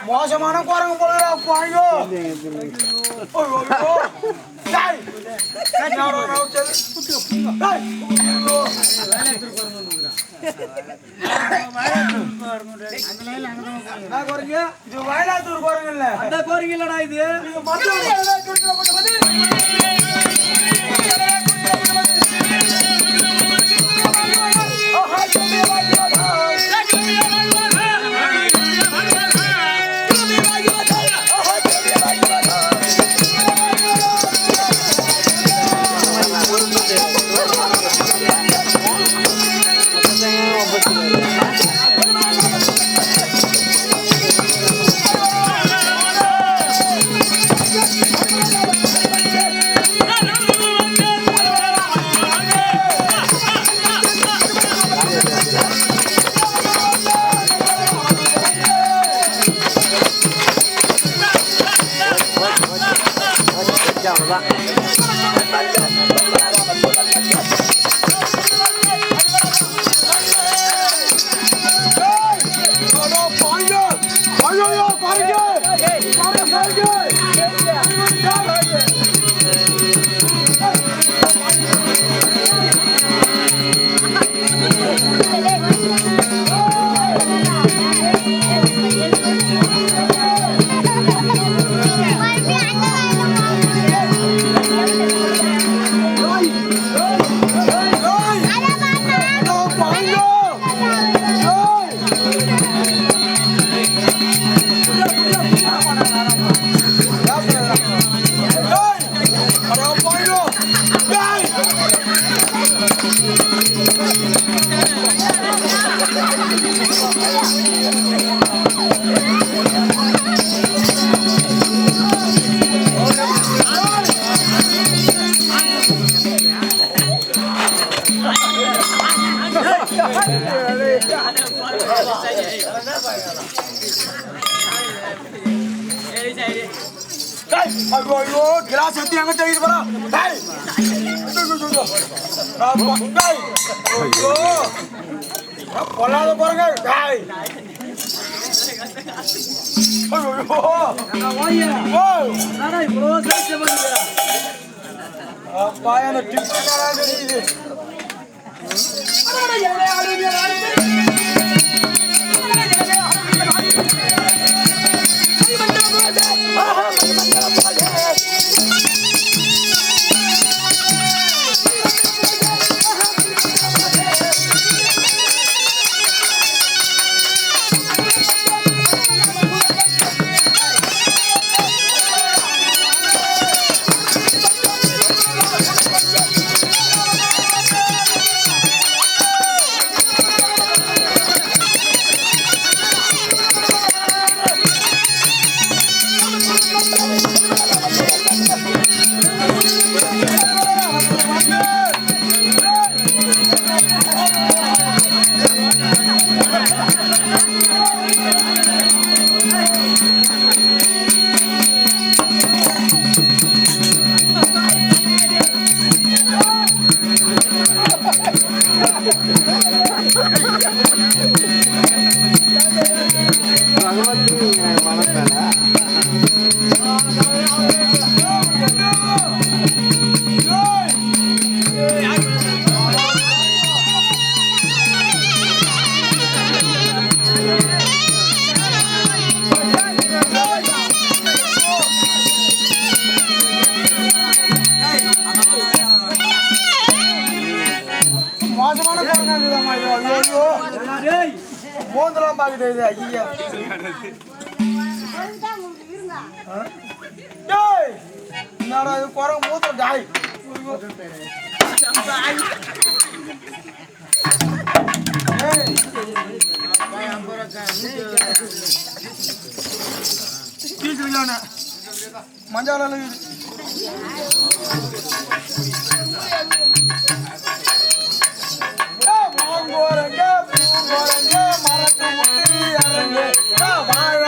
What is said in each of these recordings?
மோசமான குரங்கு போடுறா பாயோ இது வயலாத்தூர் குரங்கு இல்ல அந்த குரங்கு இல்லடா இது ஐயோ கிளாஸ் எத்தி எங்க தெரியுது பாரா டேய் ஐயோ பொல்லாத போறங்க டேய் ஐயோ நான் வாயா நானா இவ்ளோ சேச்ச பண்ணுங்க அப்பா என்ன டிக்கெட்டா தெரியுது அட ஏலே ஆளுங்க மோந்தலாம் பாக்குது ஐயா டேய் என்னடா இது குரங்கு மூத்த டாய் மஞ்சால வாழ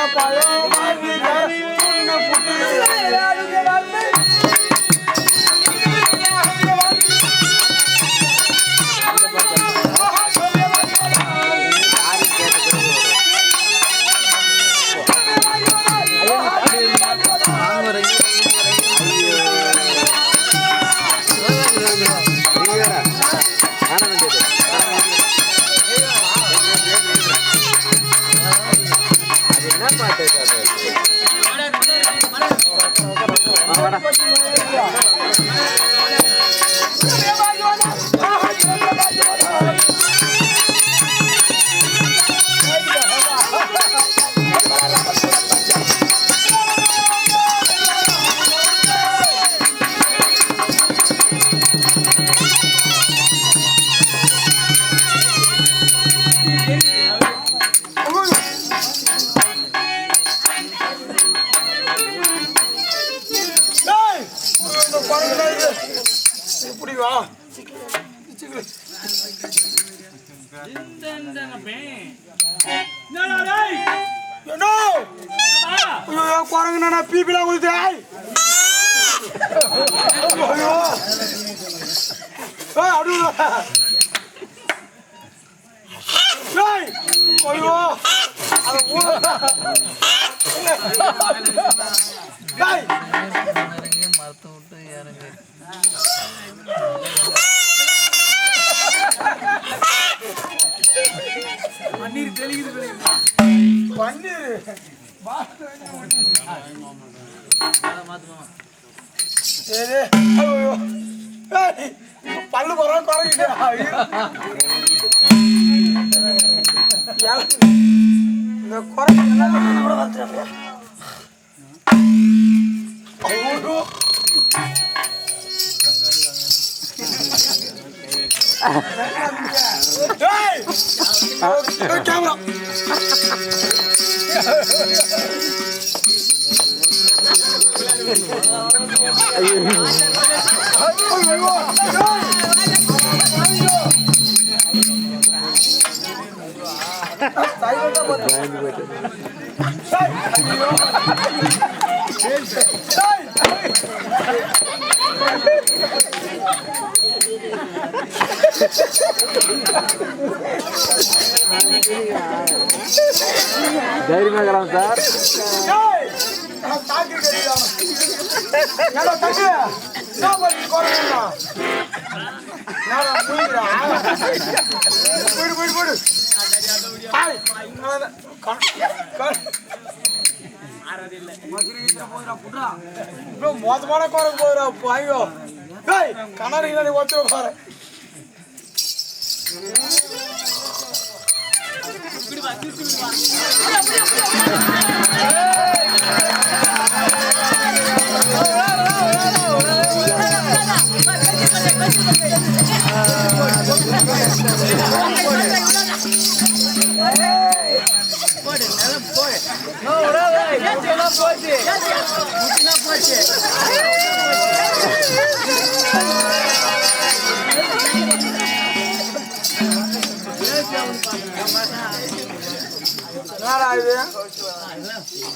குரங்குனா பீப்பிளா கொடுத்து ஐயோ மரத்தை விட்டு இறங்கு பன்னீர் தெளிக்குது பன்னீர் பல்லு போற குறைக்கிட்டு இந்த குறை கூட வந்துடுறாங்க கேமரா தைரியமா இருக்கலாம் சார். மோசமான குறை போதுரா ஐயோ கண்ணாடி வச்சு பாரு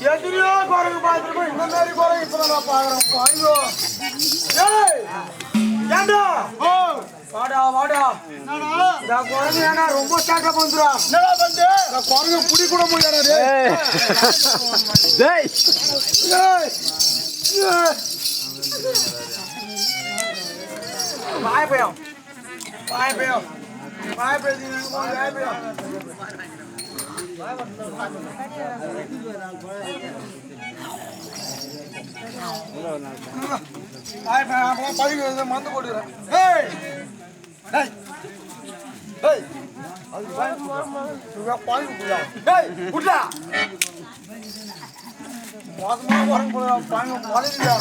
எத்தனையோ குரங்கு பார்த்துருக்கோம் இந்த மாதிரி குரங்கு இப்ப நான் பாக்குறோம் ஐயோ ஏண்டா வாடா வாடா இந்த குரங்கு ஏன்னா ரொம்ப ஸ்டார்ட்ல வந்துடா என்னடா வந்து இந்த குரங்கு புடி கூட முடியாடா டேய் பாய் பயம் பாய் பயம் பாய் பயம் பாய் பயம் பழி மந்து போட்டுக்கிறேன் மோசமாக உடம்பு பழங்க பழகியா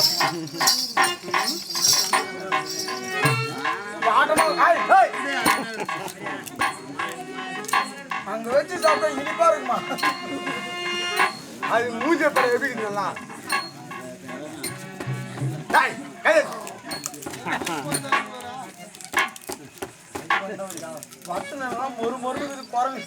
அங்க வச்சு சாப்பிட்டா இனிப்பா இருக்குமா அது மூஞ்ச பட எப்படி இருக்குதுலாம் பத்துலாம் ஒரு முறை குரங்கு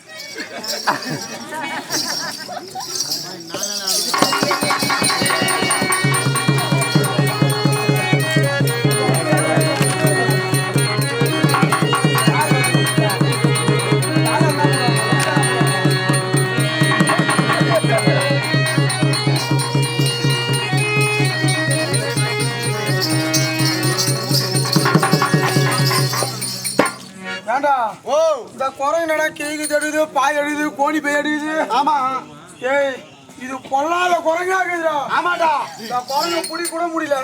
இந்த குரங்கு நட கேக்கு தடுது பாய் அடிக்குது கோணி பை அடிக்குது ஆமா ஏய் இது பொல்லாத குரங்கா இருக்குதுடா. ஆமாடா. நான் குரங்கு புடி கூட முடியல.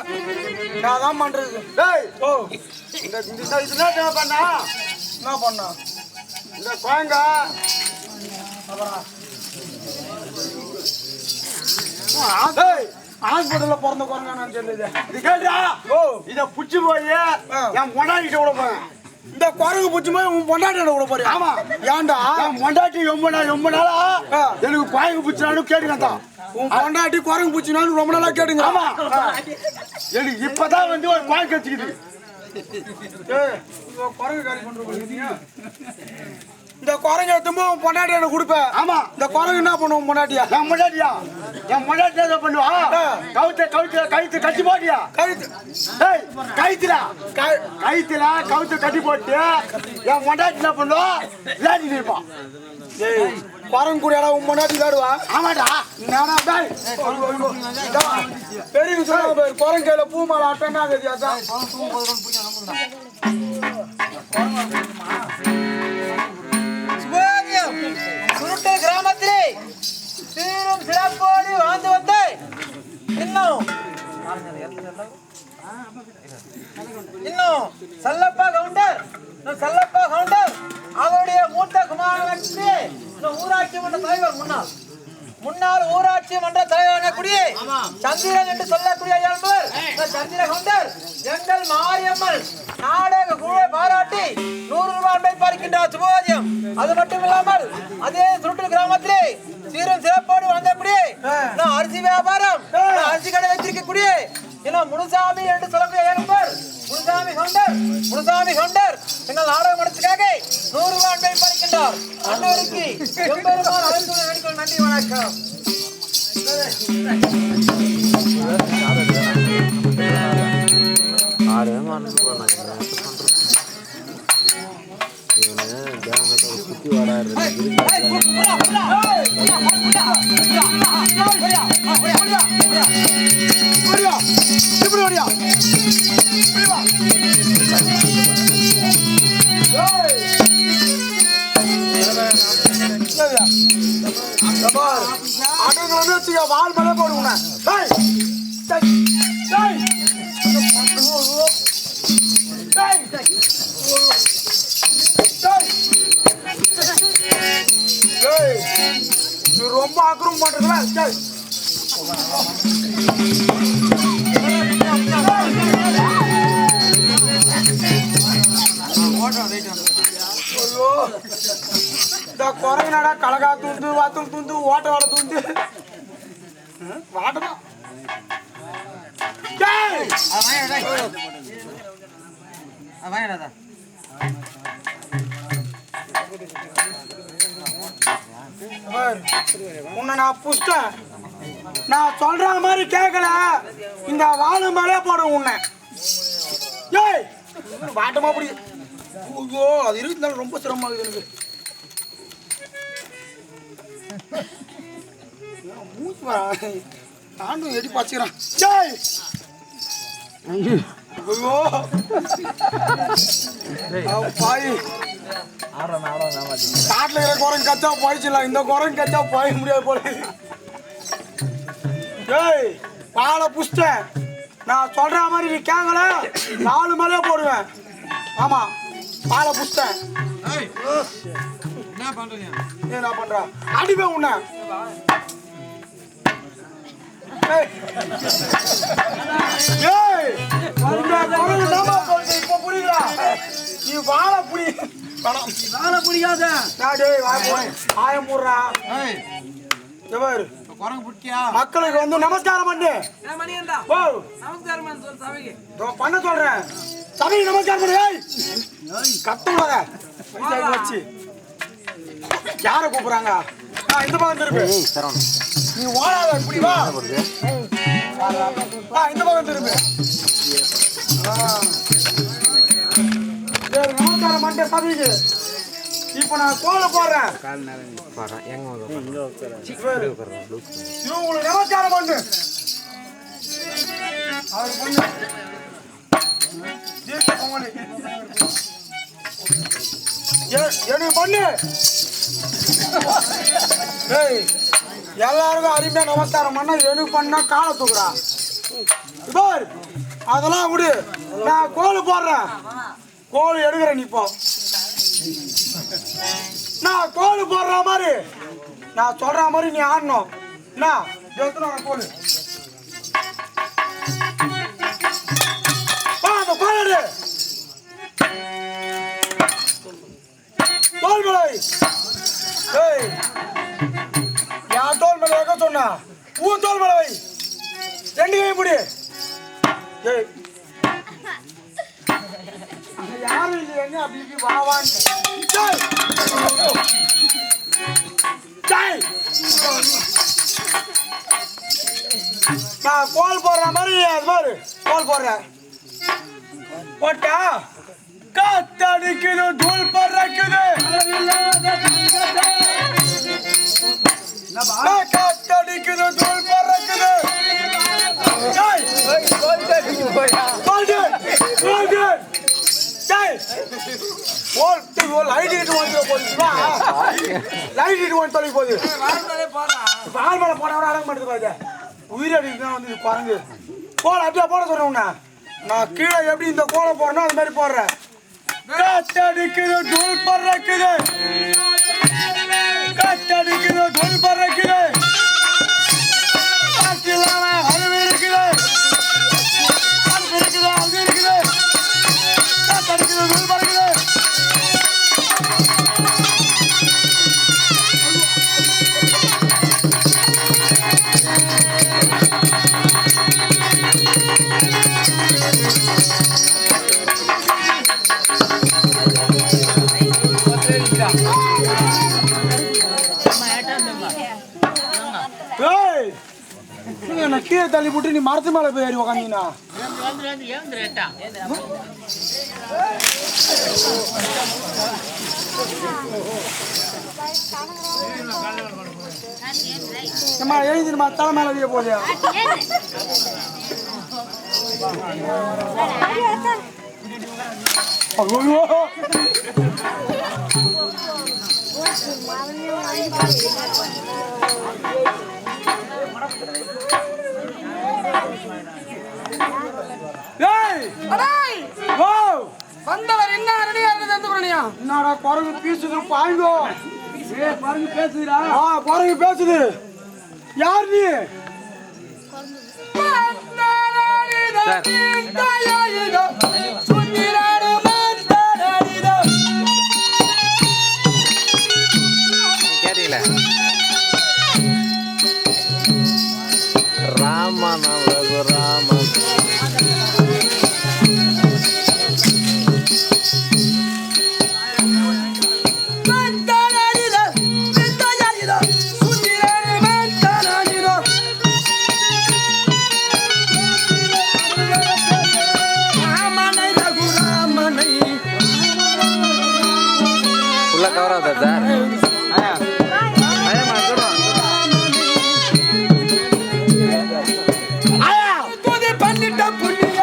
நான் தான் பண்றது. டேய் ஓ இந்த இதுனா என்ன பண்ணா? என்ன பண்ணா? இந்த குரங்க டேய் ஹாஸ்பிடல்ல பிறந்த குரங்கா நான் சொல்லுது. இது கேட்டா? ஓ இத புடிச்சு போய் என் பொண்டாட்டிட்ட விட போறேன். இந்த குரங்கு புடிச்சு போய் உன் பொண்டாட்டியோட விட போறியா? ஆமா. ஏன்டா? என் பொண்டாட்டி ரொம்ப நாளா எனக்கு குரங்கு புடிச்சானு கேட்டுக்கிட்டான். உன் பொண்டாட்டி குரங்கு புடிச்சினாலும் ரொம்ப நாளா கேட்டுங்க. ஆமா. எனக்கு இப்பதான் வந்து ஒரு குரங்கு கடிச்சிக்குது. குரங்கு காலி பண்றீங்க. இந்த குரங்கு எடுத்தும்போ உன் பொண்டாட்டி எனக்கு கொடுப்பேன். ஆமா. இந்த குரங்கு என்ன பண்ணுவோம் பொண்டாட்டியா? என் பொண்டாட்டி என்ன பண்ணுவா? கழுத்து கட்டி போட்டியா? கழுத்து கழுத்துல கட்டி போட்டு என் பொண்டாட்டி என்ன பண்ணுவா? விளையாடிட்டு இருப்பான். குரங்கு கூட உன் பொண்டாட்டி விளையாடுவா? ஆமாடா. பெரிய குரங்கு கையில பூ மாலை அட்டன்னா அதான் சுருட்டு கிராமத்திலே சீரும் சிறப்போடு வாழ்ந்து வந்த இன்னும் சல்லப்பா கவுண்டர் அவருடைய மூத்த குமாரனுக்கு ஊராட்சி மன்ற தலைவர் முன்னாள் ஊராட்சி மன்ற தலைவரான கூடிய சந்திரன் என்று சொல்லக்கூடிய சந்திர கவுண்டர் எங்கள் மாரியம்மன் நாடக குழுவை பாராட்டி 100 ரூபாய் பார்க்கின்றார் சுபோதியம். அது மட்டும் இல்லாமல் அதே சுருட்டு கிராமத்திலே சீரும் சிறப்போடு வந்தக்கூடிய அரிசி வியாபாரம் அரிசி கடை வைத்திருக்கக்கூடிய முனுசாமி என்று சொல்லக்கூடிய முனுசாமி கவுண்டர் எங்கள் நாடக மன்றத்துக்காக 100 ரூபாய் பார்க்கின்றார். அன்னவருக்கு எம்பெருமான் அழைத்துள்ள நடிகள். நன்றி, வணக்கம். வால் மேல போடுங்க. ரொம்ப ஆக்கிரம் பண்றதுல இந்த குரங்குனாடா கலகா தூந்து வாத்தல் தூந்து ஓட்ட வாட தூந்து வாட்டதான் உன்னை நான் புஷ்டேன். நான் சொல்ற மாதிரி கேட்கல. இந்த வாழை மேலே போடுவேன் உன்னை. ஏய் வாட்டமா அப்படி. ஐயோ அது இருந்தாலும் ரொம்ப சிரமமாகுது எனக்கு. நானும் எடி பாச்சுக்கிறான். ஐயோ பாய் காட்டுல இருக்கிற குரங்கு கச்சா போயிடுச்சுல. இந்த குரங்கு கச்சா போய முடியாது போல. ஏய் பாலை புஷ்டேன். நான் சொல்ற மாதிரி நீ கேங்கல 4 மேலே போடுவேன். ஆமா பாலை புஷ்டேன். என்ன பண்ற அடிப்பே உன்ன. இப்ப புரியுதா? நீ வாழை புடி வாழை புடிக்காத ஆயம் போடுறா. மக்களுக்கு வந்து நமஸ்காரம் பண்ணு. பண்ண சொல்றேன். சபைக்கு நமஸ்காரம் பண்ணு. கத்துவாங்க வச்சு யார கூப்பிடுறாங்க? இந்த பக்கம் திரும்பு. நீ வாழாத இப்படி வா. இந்த பக்கம் திரும்பு. நமஸ்காரம் பண்ணிட்டு சபைக்கு இப்ப நான் கோல போடுறேன். இவங்களுக்கு நமஸ்காரம் பண்ணு. அவர் பண்ணு. எனக்கு பண்ணு. எல்லாருக்கும் அருமையா நமஸ்காரம் பண்ணா எனக்கு பண்ணா காலை தூக்குறா பார் அதெல்லாம் விடு நான் கோல் போடுறேன் கோல் எடுக்கிறேன் நீ இப்போ நான் கோல் போடுற மாதிரி நான் சொல்ற மாதிரி நீ ஆடணும் என்ன கோல் அந்த கோல் எடு தோல் மலை ஏய் யார் தோல் மலை வைக்க சொன்னா உன் தோல் மலை வை ரெண்டு கை முடி ஏய் யாரும் இல்லைங்க அப்படி வாவான்னு நான் கோல் போடுற மாதிரி அது மாதிரி கோல் போடுறேன் போட்டா காத்தடிக்குது தூள் பறக்குது காத்தடிக்குது தூள் பறக்குது உயிரடிக்கு வந்து குரங்கு கோலை அப்படியே போட சொல்றேன் நான் கீழே எப்படி இந்த கோலை போடுறேன்னா அது மாதிரி போடுறேன் காத்தடிக்குது தூள் பறக்குது காத்தடிக்குது தூள் பறக்குது அருவி இருக்குது அது இருக்குது அது இருக்குது காத்தடிக்குது தூள் பறக்குது நான் கீழே தள்ளி போட்டு நீ மரத்து மேல போய் ஏறி உக்காந்தீங்கன்னா எழுந்திருமா தலை மேல வைக்க போதே வந்தவர் என்ன என்னடா குரங்கு பேசுது பாய்ங்கோ குரங்கு பேசுதுடா குரங்கு பேசுது யார் நீ கேட்டீங்களா ராமன் ராமன் கவர் ஆகுதா சார்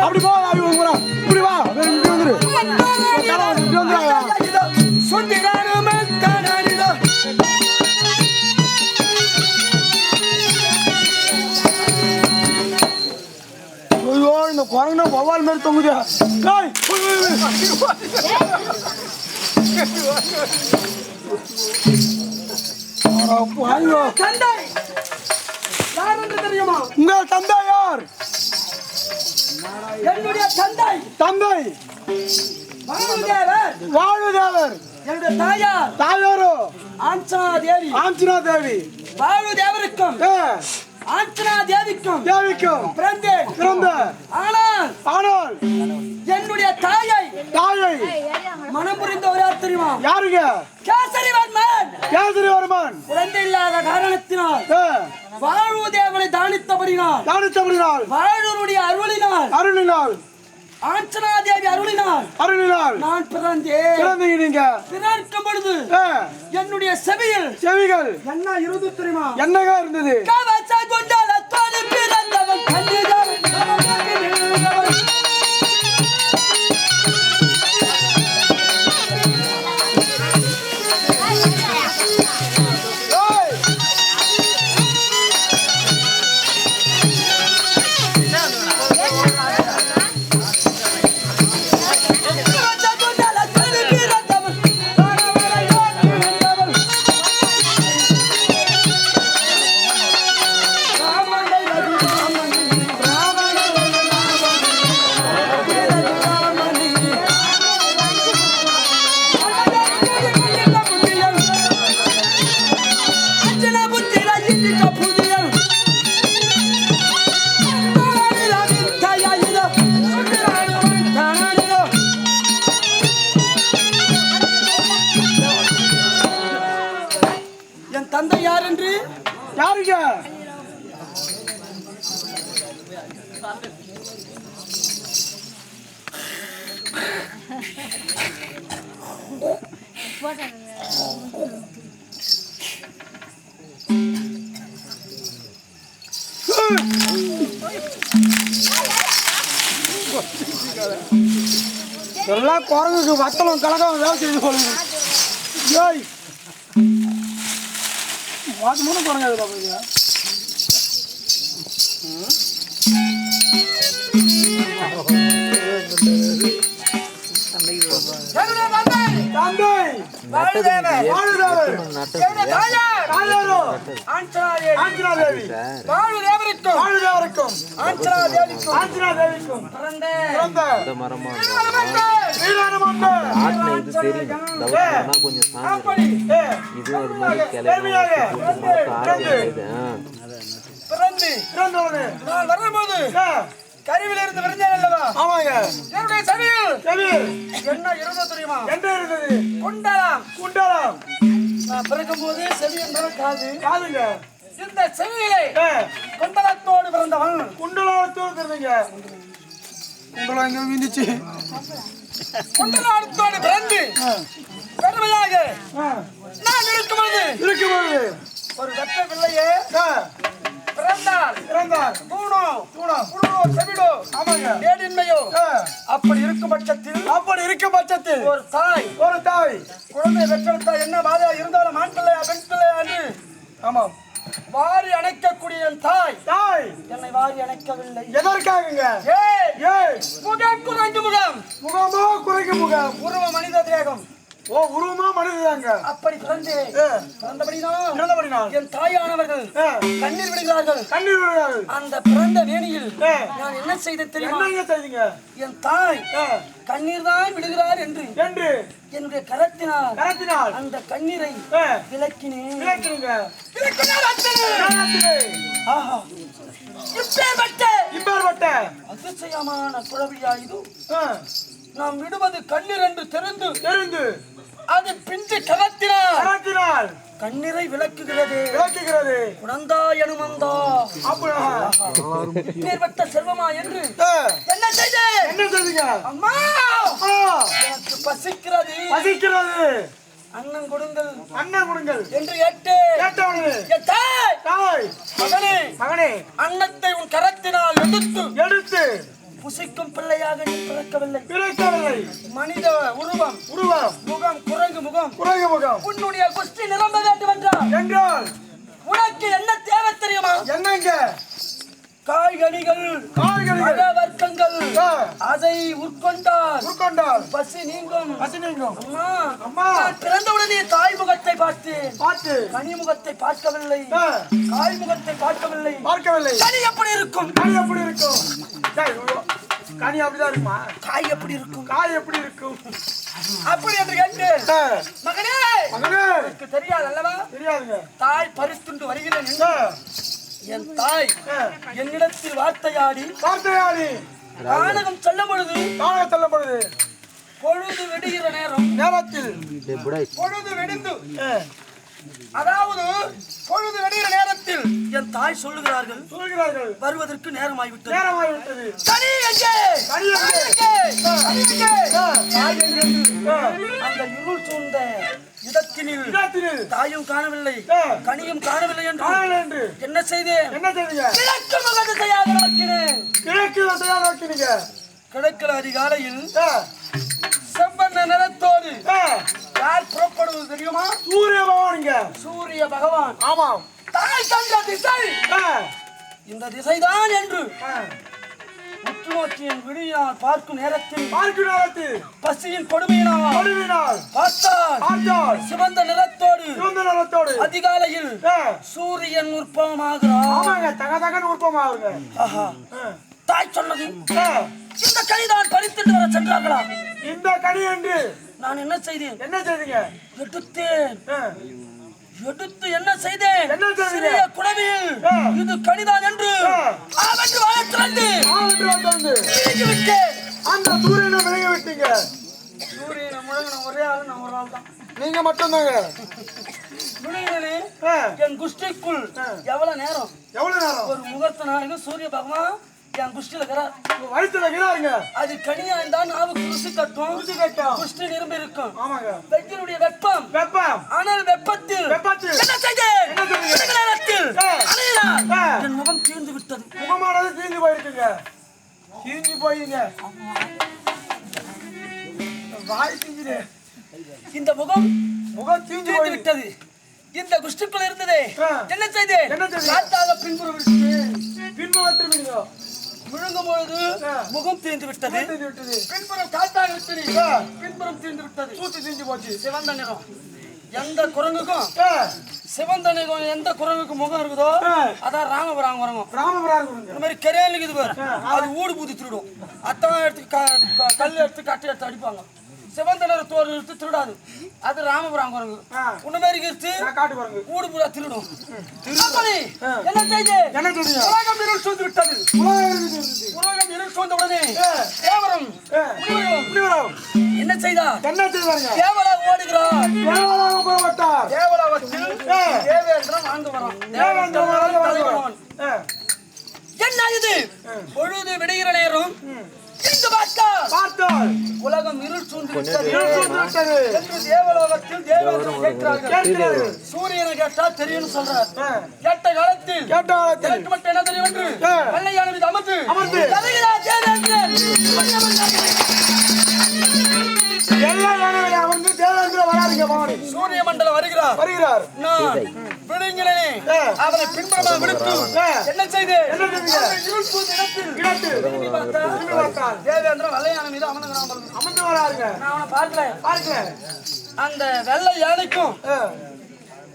அப்படி போ இப்படி வா இப்படி வந்துரு ஐயோ இந்த குரங்குனா வவ்வால் மாதிரி தொங்குது உங்க தந்தை யார் என்னுடைய தந்தை தந்தை வாழுதேவர் என்னுடைய தாயார் தாயாரோ ஆஞ்சனா தேவி வாழுதேவருக்கும் ஆஞ்சனா தேவிக்கும் பிறந்த ஆனால் என்னுடைய தாயை மனம் புரிந்த ஒரு யார் தெரியுமா யாருங்க கேசரிவர்மன் குழந்தை இல்லாத காரணத்தினால் வாழுதேவனை தானித்தபடினால் வாழுடைய அருளினால் ஆஞ்சனா தேவி அருளினால் நான் பிறந்தீங்க பிறக்கும் பொழுது என்னுடைய செவிகள் என்ன இருந்தது தெரியுமா என்னங்க இருந்தது எல்லாம் குரங்குக்கு வத்தலும் கலக்கம் வேலை செய்து போடுது. ஏய் வாக்கு மூணு குரங்காதுடா போய். கருவில இருந்து விருந்தேன் அல்லவா? ஆமாங்க. என்னுடைய சபையில் என்ன இருந்தது தெரியுமா? என்ன இருந்தது? குண்டலம். குண்டலம். நான் பிறக்கும் போது செவி என்றால் காது. காதுங்க. இந்த செவியிலே குண்டலத்தோடு பிறந்தவன். குண்டலத்தோடு பிறந்தீங்க. குண்டலம் எங்க விந்துச்சு? குண்டலத்தோடு பிறந்து பெருமையாக நான் இருக்கும்போது ஒரு வெற்ற பிள்ளையே பிறந்தால் செவிடோ ஏடின்மையோ அப்படி இருக்கும் பட்சத்தில் ஒரு தாய் குழந்தை பெற்றெடுத்தா என்ன பாதையா இருந்தாலும் ஆண் பிள்ளையா பெண் பிள்ளையா என்று ஆமாம் வாரி அணைக்கக்கூடிய என் தாய் என்னை வாரி அணைக்கவில்லை. எதற்காகங்க? முகம் குறைந்து முகமோ குறைக்கு முகம், உருவ மனித தேகம். ஓ உருவமா மனிததாங்க. அப்படி பிறந்தபடினால் என் தாயானவர்கள் கண்ணீர் விடுகிறார்கள். அந்த பிறந்த வேணியில் நான் என்ன செய்த தெரியுமா? என் தாய் கண்ணீர் தான் விடுகிறார் என்று என்னுடைய கரத்தினால் அந்த கண்ணீரை விளக்கினேன். அதிசயமான குழவியா இது. நாம் விடுவது கண்ணீர் என்று தெரிந்து அது பிஞ்சு கரத்தினால் கண்ணீரை விளக்குகிறது. குழந்தா எனுமந்தா பேர்பட்ட செல்வமா என்று என்ன செய்தீங்க? அம்மா எனக்கு பசிக்கிறது, அண்ணன் கொடுங்கள் என்று மகனே அன்னத்தை உன் கரத்தினால் எடுத்து புசிக்கும் பிள்ளையாக நீ பிறக்கவில்லை. மனித உருவம் முகம் குரங்கு முகம். உன்னுடைய குஷ்டி நிரம்ப வேண்டும் என்றால் உனக்கு என்ன தேவை தெரியுமா? என்னங்க? காய்கனிகள் வர்க்கங்கள் அதை உட்கொண்டால் பசி நீங்கும். அம்மா பிறந்தவுடனே தாய் முகத்தை பார்த்து கனி முகத்தை பார்க்கவில்லை, காய் முகத்தை பார்க்கவில்லை. கனி எப்படி இருக்கும்? கனி அப்படிதான் இருக்குமா? காய் எப்படி இருக்கும்? அப்படி என்று கேட்டு மகனே தெரியாது அல்லவா? தெரியாதுங்க. தாய் பறித்துண்டு வருகிறேன் என்று என் தாய் என்னிடத்தில் வார்த்தையாடி கானகம் செல்லும் பொழுது பொழுது விடுகிற நேரத்தில் பொழுது வெடிந்து அதாவது பொழுது வெடிகிற நேரத்தில் என் தாய் சொல்லுகிறார்கள் வருவதற்கு நேரமாகிவிட்டது. அந்த இருள் சூழ்ந்த இடத்தினில் தாயும் காணவில்லை, கனியும் காணவில்லை என்று என்ன செய்தேன்? கிழக்கு முகத்தையாக நோக்கினேன். கிழக்கில் அதிகாலையில் செவ்வண்ண நிறத்தோடு யார் புறப்படுவது தெரியுமா? சூரிய பகவான். ஆமாம். தாய் கண்ட திசை இந்த திசைதான் என்று உற்று நோக்கியின் விழியால் பார்க்கும் நேரத்தில் பசியின் கொடுமையினால் பார்த்தால் சிவந்த நிறத்தோடு அதிகாலையில் சூரியன் உற்பவமாகிறார். தாய் சொன்னது இந்த கனிதான் பறித்துட்டு வர சென்றார்களா? இந்த கனி என்று நான் என்ன செய்தேன்? எடுத்து என்ன செய்தேன்? சிறிய குடவில் இது கனிதான் என்று அந்த சூரியனை விலகி விட்டீங்க. சூரியனை முழங்கின ஒரே ஆள் நான் ஒரு ஆள் தான். நீங்க மட்டும்தாங்க. என் குஷ்டிக்குள் எவ்வளவு நேரம் ஒரு முகூர்த்த நாளைக்கு சூரிய பகவான் என் குஷ்டில இருக்கிற வயிற்றுல இருக்கிறாருங்க. அது கனியா இருந்தா நாவுக்கு ருசி கட்டும். ருசி கட்டும். குஷ்டி நிரம்பி இருக்கும். ஆமாங்க. வெயிலுடைய வெப்பம். வெப்பம். ஆனால் வெப்பத்தில் என்ன செய்தேன்? என் முகம் தீர்ந்து விட்டது. முகமானது தீர்ந்து போயிருக்குங்க. தீர்ந்து போயிருங்க. வாய் தீஞ்சுது. இந்த முகம் தீர்ந்து தீர்ந்து விட்டது. இந்த குஷ்டிக்குள் இருந்ததே என்ன செய்தேன்? என்ன செய்தேன்? காத்தாக பின்புறம் பின்புறத்திருவீங்க. முழுங்கும் பொழுது முகம் தீர்ந்து விட்டது. பின்புறம் காத்தாக விட்டது. பின்புறம் தீர்ந்து விட்டது. சூத்து தீர்ந்து போச்சு. சிவந்த நிறம். எந்த குரங்குக்கும் சிவந்த நிறம் எந்த குரங்குக்கு முகம் இருக்குதோ அதான் ராமபுரம் குரங்கும். ராமபுரம் இந்த மாதிரி கரையால் இருக்குது பாரு, அது ஊடு பூதி திருடும். அத்தான் எடுத்து கல் எடுத்து கட்டை எடுத்து அடிப்பாங்க. சிவந்த நிறம் தோல் எடுத்து திருடாது, அது ராமபுரம் குரங்கு. உன்ன மாதிரி எடுத்து காட்டு குரங்கு ஊடு பூரா திருடும். என்ன செய்து? என்ன செய்யுங்க? உலகம் இருள் சூழ்ந்து விட்டது. உலகம் இருள் சூழ்ந்த உடனே தேவரும் முனிவரும் என்ன செய்தா? என்ன செய்வாருங்க? தேவலா ஓடுகிறார். தேவலாக போய்விட்டார். தேவலாவத்தில் தேவேந்திரன் ஆண்டு வரான். தேவேந்திரன் என்ன இது? பொழுது விடுகிற நேரம் இங்கு பார்த்தால் உலகம் இருள் சூழ்ந்து விட்டது என்று தேவலோகத்தில் தேவேந்திரன் கேட்கிறார்கள். சூரியனை கேட்டா தெரியும் சொல்றார். கேட்ட காலத்தில் எனக்கு மட்டும் என்ன தெரியும் என்று வெள்ளையான மீது அமர்ந்து தருகிறார் தேவேந்திரன். சூரிய மண்டலம் வருகிறார். நான் விடுங்களே அவரை பின்புறமாக விடுத்து என்ன செய்து தேவேந்திரன் வெள்ளையான மீது அமர்ந்து வராருங்க. நான் அவனை பார்க்கல. அந்த வெள்ளை யானைக்கும்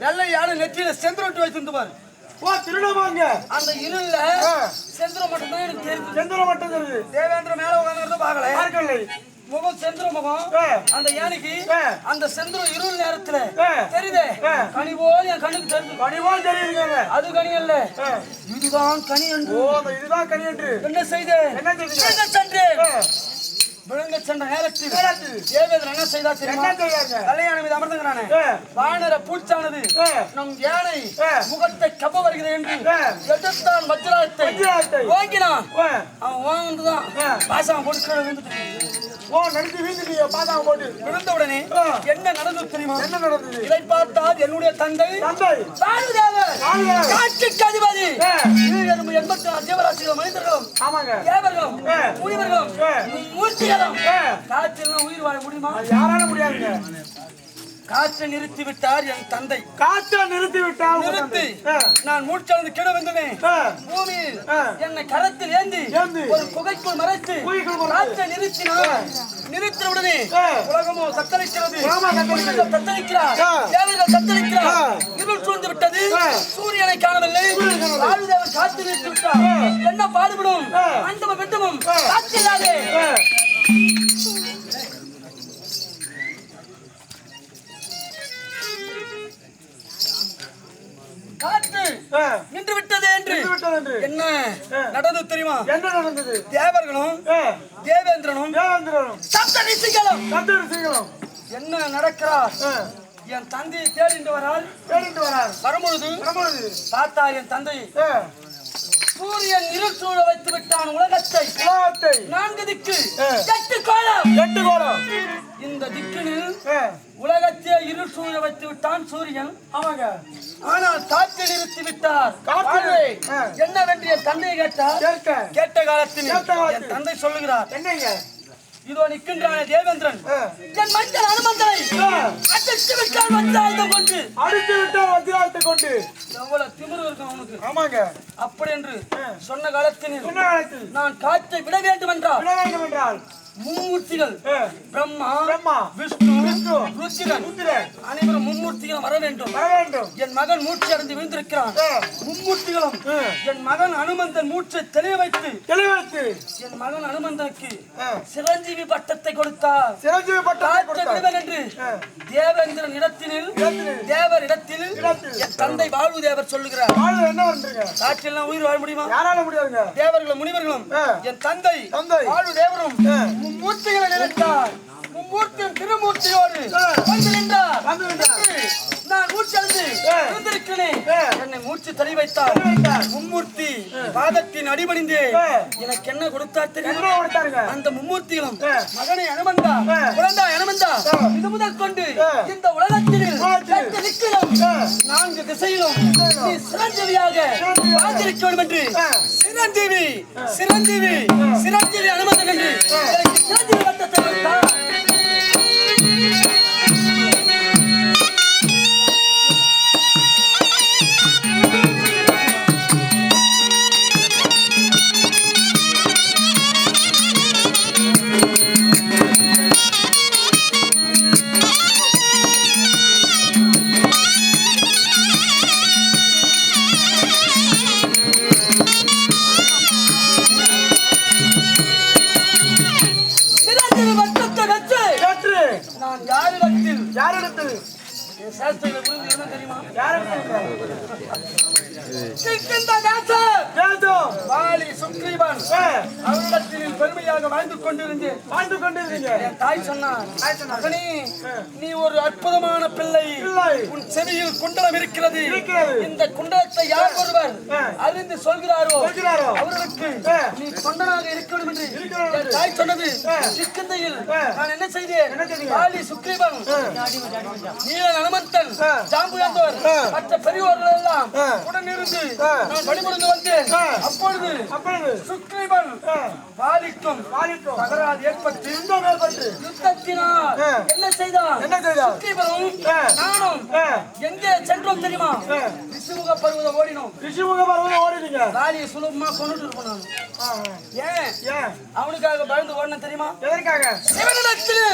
வெள்ளை யானை நெற்றியில செந்தரோட்டு வைத்து பாரு. அந்த இருள செந்தரம் மட்டும் தான் எனக்கு தெரியுது. செந்தரம் மட்டும் தெரியுது. தேவேந்திர மேல உட்கார்ந்து பார்க்கல. முகம் செந்திர முகம். அந்த யானைக்கு அந்த செந்திரம் இருள் நேரத்துல தெரியுதே. கனி போல் என் கண்ணுக்கு தெரியுது. கனி போல் தெரியுதுங்க. அது கனி அல்ல, இதுதான் கனி என்று. இதுதான் கனி என்று என்ன செய்து? என்ன சென்று விழுங்க சென்ற நேரத்தில் தேவேந்திரன் என்ன செய்தா தெரியுமா? கல்யாண மீது அமர்ந்துங்கிறானே வானர பூச்சானது நம் யானை முகத்தை கப்ப வருகிறது என்று எதிர்த்தான் வஜ்ராயத்தை வாங்கினான். அவன் வாங்கினதுதான் பாசம் போட்டு விழுந்த உடனே என்ன நடந்தது தெரியுமா? என்ன நடந்தது? இதை பார்த்தால் என்னுடைய தந்தை காட்சிக்கு அதிபதி 84 ஜீவராசிகளும் மனிதர்களும் தேவர்களும் முனிவர்களும் மூர்த்திகளும் காற்றில் உயிர் வாழ முடியுமா? யாரால முடியாதுங்க. காற்றை நிறுத்தி விட்டார் என் தந்தை. காற்றை நிறுத்தி விட்டார். நிறுத்தி நான் மூச்சளந்து கிட வந்தேன். பூமியில் என்னை கரத்தில் ஏந்தி ஒரு குகைக்குள் மறைத்து காற்றை நிறுத்தினார். நிறுத்தின உடனே உலகமோ தத்தளிக்கிறது. தத்தளிக்கிறார், தேவர்கள் தத்தளிக்கிறார். இருள் சூழ்ந்து விட்டது. சூரியனை காணவில்லை. வாயுதேவன் காற்று நிறுத்தி விட்டார். என்ன பாடுபடும் அண்டமும் விட்டமும் காற்றில்லாதே. காற்று நின்று விட்டது என்று என்ன நடந்தது தெரியுமா? என்ன நடந்தது? தேவர்களும் தேவேந்திரனும் சப்த ரிஷிகளும் என்ன நடக்கிறார்? என் தந்தையை தேடிட்டு வரார். வரும்பொழுது பார்த்தா என் தந்தை சூரியன் இருள் சூழ வைத்து விட்டான் உலகத்தை. 4 திக்கு 8 கோலம். இந்த திக்கினில் உலகத்தை இருள் சூழ வைத்து விட்டான் சூரியன். ஆனால் காற்றை நிறுத்தி விட்டார். என்னவென்று என் தந்தையை கேட்டார். கேட்ட காலத்தில் என் தந்தை சொல்லுகிறார், இதோ நிற்கின்றானே தேவேந்திரன் என் மஞ்சள் அனுமந்தனை அடித்து விட்டால் வஜ்ராயத்தை கொண்டு. எவ்வளவு திமிரு இருக்கும் அவனுக்கு. ஆமாங்க. அப்படி என்று சொன்ன காலத்தில் நான் காற்றை விட வேண்டும் என்றால் மும்மூர்த்திகள் பிரம்மா விஷ்ணு ருத்ரன் அனைவரும் மும்மூர்த்திகள் வர வேண்டும். என் மகன் மூச்சு அடைந்து விழுந்திருக்கிறான். மும்மூர்த்திகளும் என் மகன் அனுமந்தன் மூச்சை தெளிய வைத்து என் மகன் அனுமந்தனுக்கு சிரஞ்சீவி பட்டத்தை கொடுத்தார். என்று தேவேந்திரன் இடத்தினில் தேவர் இடத்தில் என் தந்தை வாழ்வு தேவர் சொல்லுகிறார். காற்றில் உயிர் வாழ முடியுமா? தேவர்களும் முனிவர்களும் என் தந்தை வாழ்வு தேவரும் மும்மூர்த்திகளை நினைத்தார். மும்மூர்த்தியும் திருமூர்த்தியோடு வந்து நின்றார். நான் மூச்செழுந்து இருந்திருக்கிறேன். என்னை மூச்சு தள்ளி வைத்தார். மும்மூர்த்தி பாதத்தின் அடிபணிந்து எனக்கு என்ன கொடுத்தார் தெரியுமா? அந்த மும்மூர்த்திகளும் மகனை அனுமந்தா, குழந்தை அனுமந்தா, இது முதல் கொண்டு இந்த உலகத்தில் 8 திக்கிலும் 4 திசையிலும் நீ சிரஞ்சீவியாக வாழ்ந்திருக்க வேண்டும் என்று சிரஞ்சீவி சிரஞ்சீவி சிரஞ்சீவி அனுமந்தன் என்று சிரஞ்சீவி வட்டத்தை வைத்தார். நான் யாரிடத்தில் தெரியுமா? வாலி சுக்ரீவன் அவரிடத்தில் பெருமையாக வாழ்ந்து கொண்டிருந்தேன். என் தாய் சொன்னார், மகனே நீ ஒரு அற்புதமான பிள்ளை, உன் செவியில் குண்டலம் இருக்கிறது. இந்த குண்டலத்தை யார் ஒருவர் அறிந்து சொல்கிறாரோ அவர்களுக்கு நீ தொண்டனாக இருக்க வேண்டும் என்று என் தாய் சொன்னது. சிக்கந்தையில் நான் என்ன செய்தேன்? வாலி சுக்ரீவன், நீலன் அனுமந்தன், ஜாம்புயாந்தவர் மற்ற பெரியோர்கள் எல்லாம் உடனிருந்து நான் வழிபடுத்து வந்தேன். அப்பொழுது சுக்ரீவன் வாலிக்கும் தகராறு ஏற்பட்டு யுத்தத்தினால் என்ன செய்தான்? சுக்ரீவனும் நானும் எங்கே சென்றோம் தெரியுமா? ரிஷிமுக பருவதம் ஓடினோம். வாலியை சுலபமா கொண்டுட்டு இருப்போம். ஏன் அவனுக்காக பயந்து ஓடின தெரியுமா? சிவனிடத்தில்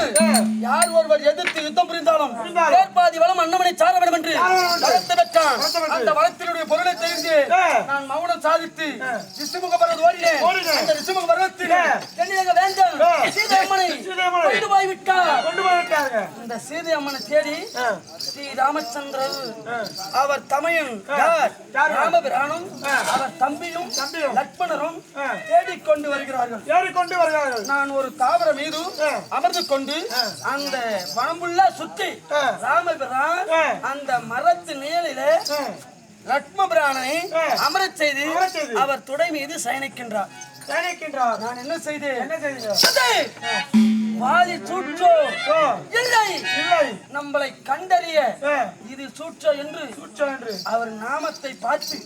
யார் ஒருவர் எதிர்த்து யுத்தம் புரிந்தாலும் ஏற்பாதி வளம் அன்னமனை சார வேண்டும் என்று வளர்த்து பெற்றான். அந்த வளத்தினுடைய பொருளை தெரிந்து நான் மௌனம் சாதித்து ரிஷிமுக பருவதம் ஓடினேன். அந்த ரிஷிமுக பருவத்தில் தென்னிலங்க வேந்தன் சீதை அம்மனை கொண்டு போய்விட்டார். இந்த சீதை அம்மனை தேடி ஸ்ரீ ராமச்சந்திரன் அவர் தமையன் ராமபிரானும் அவர் தம்பியும் லட்சுமணரும் தேடிக்கொண்டு வருகிறார்கள். நான் ஒரு தாவர மீது அமர்ந்து கொண்டு அந்த வனம்புள்ள சுற்றி ராமபிரான் அந்த மரத்து நிழலில லட்சுமபிரானை அமரச் செய்து அவர் தொடை மீது சயனிக்கின்றார். நான் என்ன செய்தேன்? வாலி சூற்றோ இல்லை, நம்மளை கண்டறிய இது சூற்றோ என்று அவர் நாமத்தை பார்த்து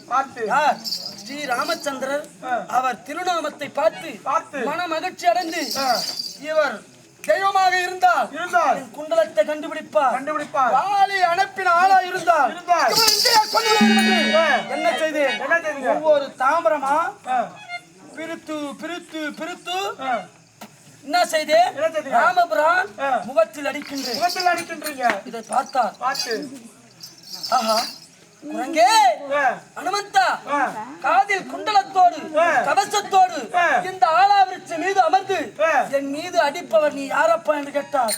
ஸ்ரீ ராமச்சந்திரர் அவர் திருநாமத்தை பார்த்து மன மகிழ்ச்சி அடைந்து இவர் தெய்வமாக இருந்தால் குண்டலத்தை கண்டுபிடிப்பார். வாலி அனுப்பின ஆளா இருந்தால் என்ன செய்தேன்? ஒவ்வொரு தாமரமா பிரித்து பிரித்து பிரித்து என்ன செய்தே? ராமபிரான் முகத்தில் அடிக்கின்றீங்க. இதை பார்த்தார். ஆஹா, குரங்கே அனுமந்தா, காதில் குண்டலத்தோடு கவசத்தோடு இந்த ஆலாவிருட்சம் மீது அமர்ந்து என் மீது அடிப்பவர் நீ யாரப்பா என்று கேட்டார்.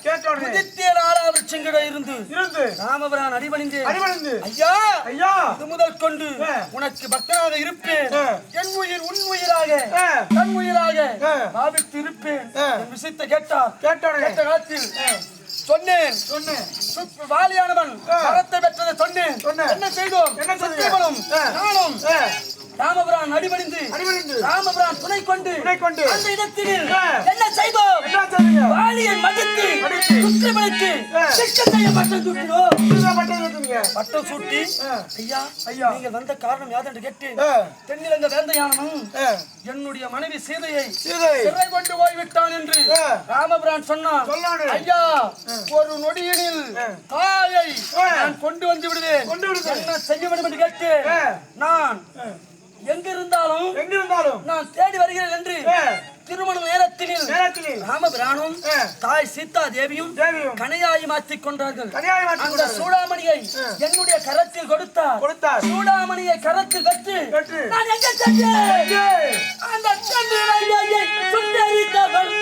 உதித்தேன் ஆலாவிருட்சங்கிட இருந்து ராமபிரான் அடிபணிந்து, ஐயா இது முதல் கொண்டு உனக்கு பக்தனாக இருப்பேன், என் உயிர் உன் உயிராக தன் உயிராக பாவித்து இருப்பேன் விஷயத்தை கேட்டார். கேட்ட காலத்தில் சொன்னேன். வாலியானவன் கரத்தை பெற்றதை சொன்னேன். என்ன செய்தோம்? நானும் ராமபிரான் அடிபணிந்து ராமபிரான் துணை கொண்டு அந்த இடத்தில் என்ன செய்தோம்? வாலியை மடித்து சுக்ரீவனுக்கு பட்டம் சூட்டி, ஐயா நீங்கள் வந்த காரணம் யாது என்று கேட்டேன். தென்னிலங்க வேந்தையானவன் என்னுடைய மனைவி சீதையை சிறை கொண்டு போய்விட்டான் என்று ராமபிரான் சொன்னான். ஐயா ஒரு நொடியினில் தாயை நான் கொண்டு வந்து விடுவேன், என்ன செய்ய வேண்டும் என்று கேட்டு நான் எங்கிருந்தாலும் நான் தேடி வருகிறேன் என்று திருமண நேரத்தில் ராமபிரானும் தாய் சீதா தேவியும் கணையாய் மாற்றிக் கொண்டார்கள். அந்த சூடாமணியை என்னுடைய கரத்தில் கொடுத்தார். சூடாமணியை கரத்தில் பெற்று நான் எங்க சென்றேன்? அந்த சந்திரனை சுட்டெரித்தவள்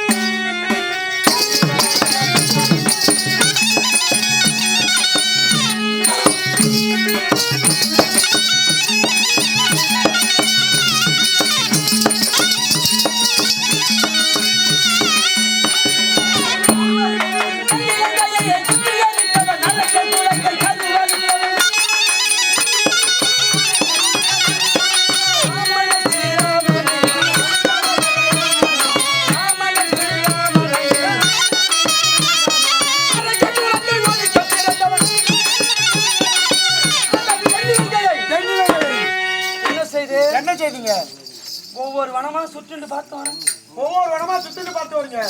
வனமா சுற்றிட்டு பார்த்து வரேன். ஒவ்வொரு வனமா சுத்திட்டு பார்த்து வரீங்க.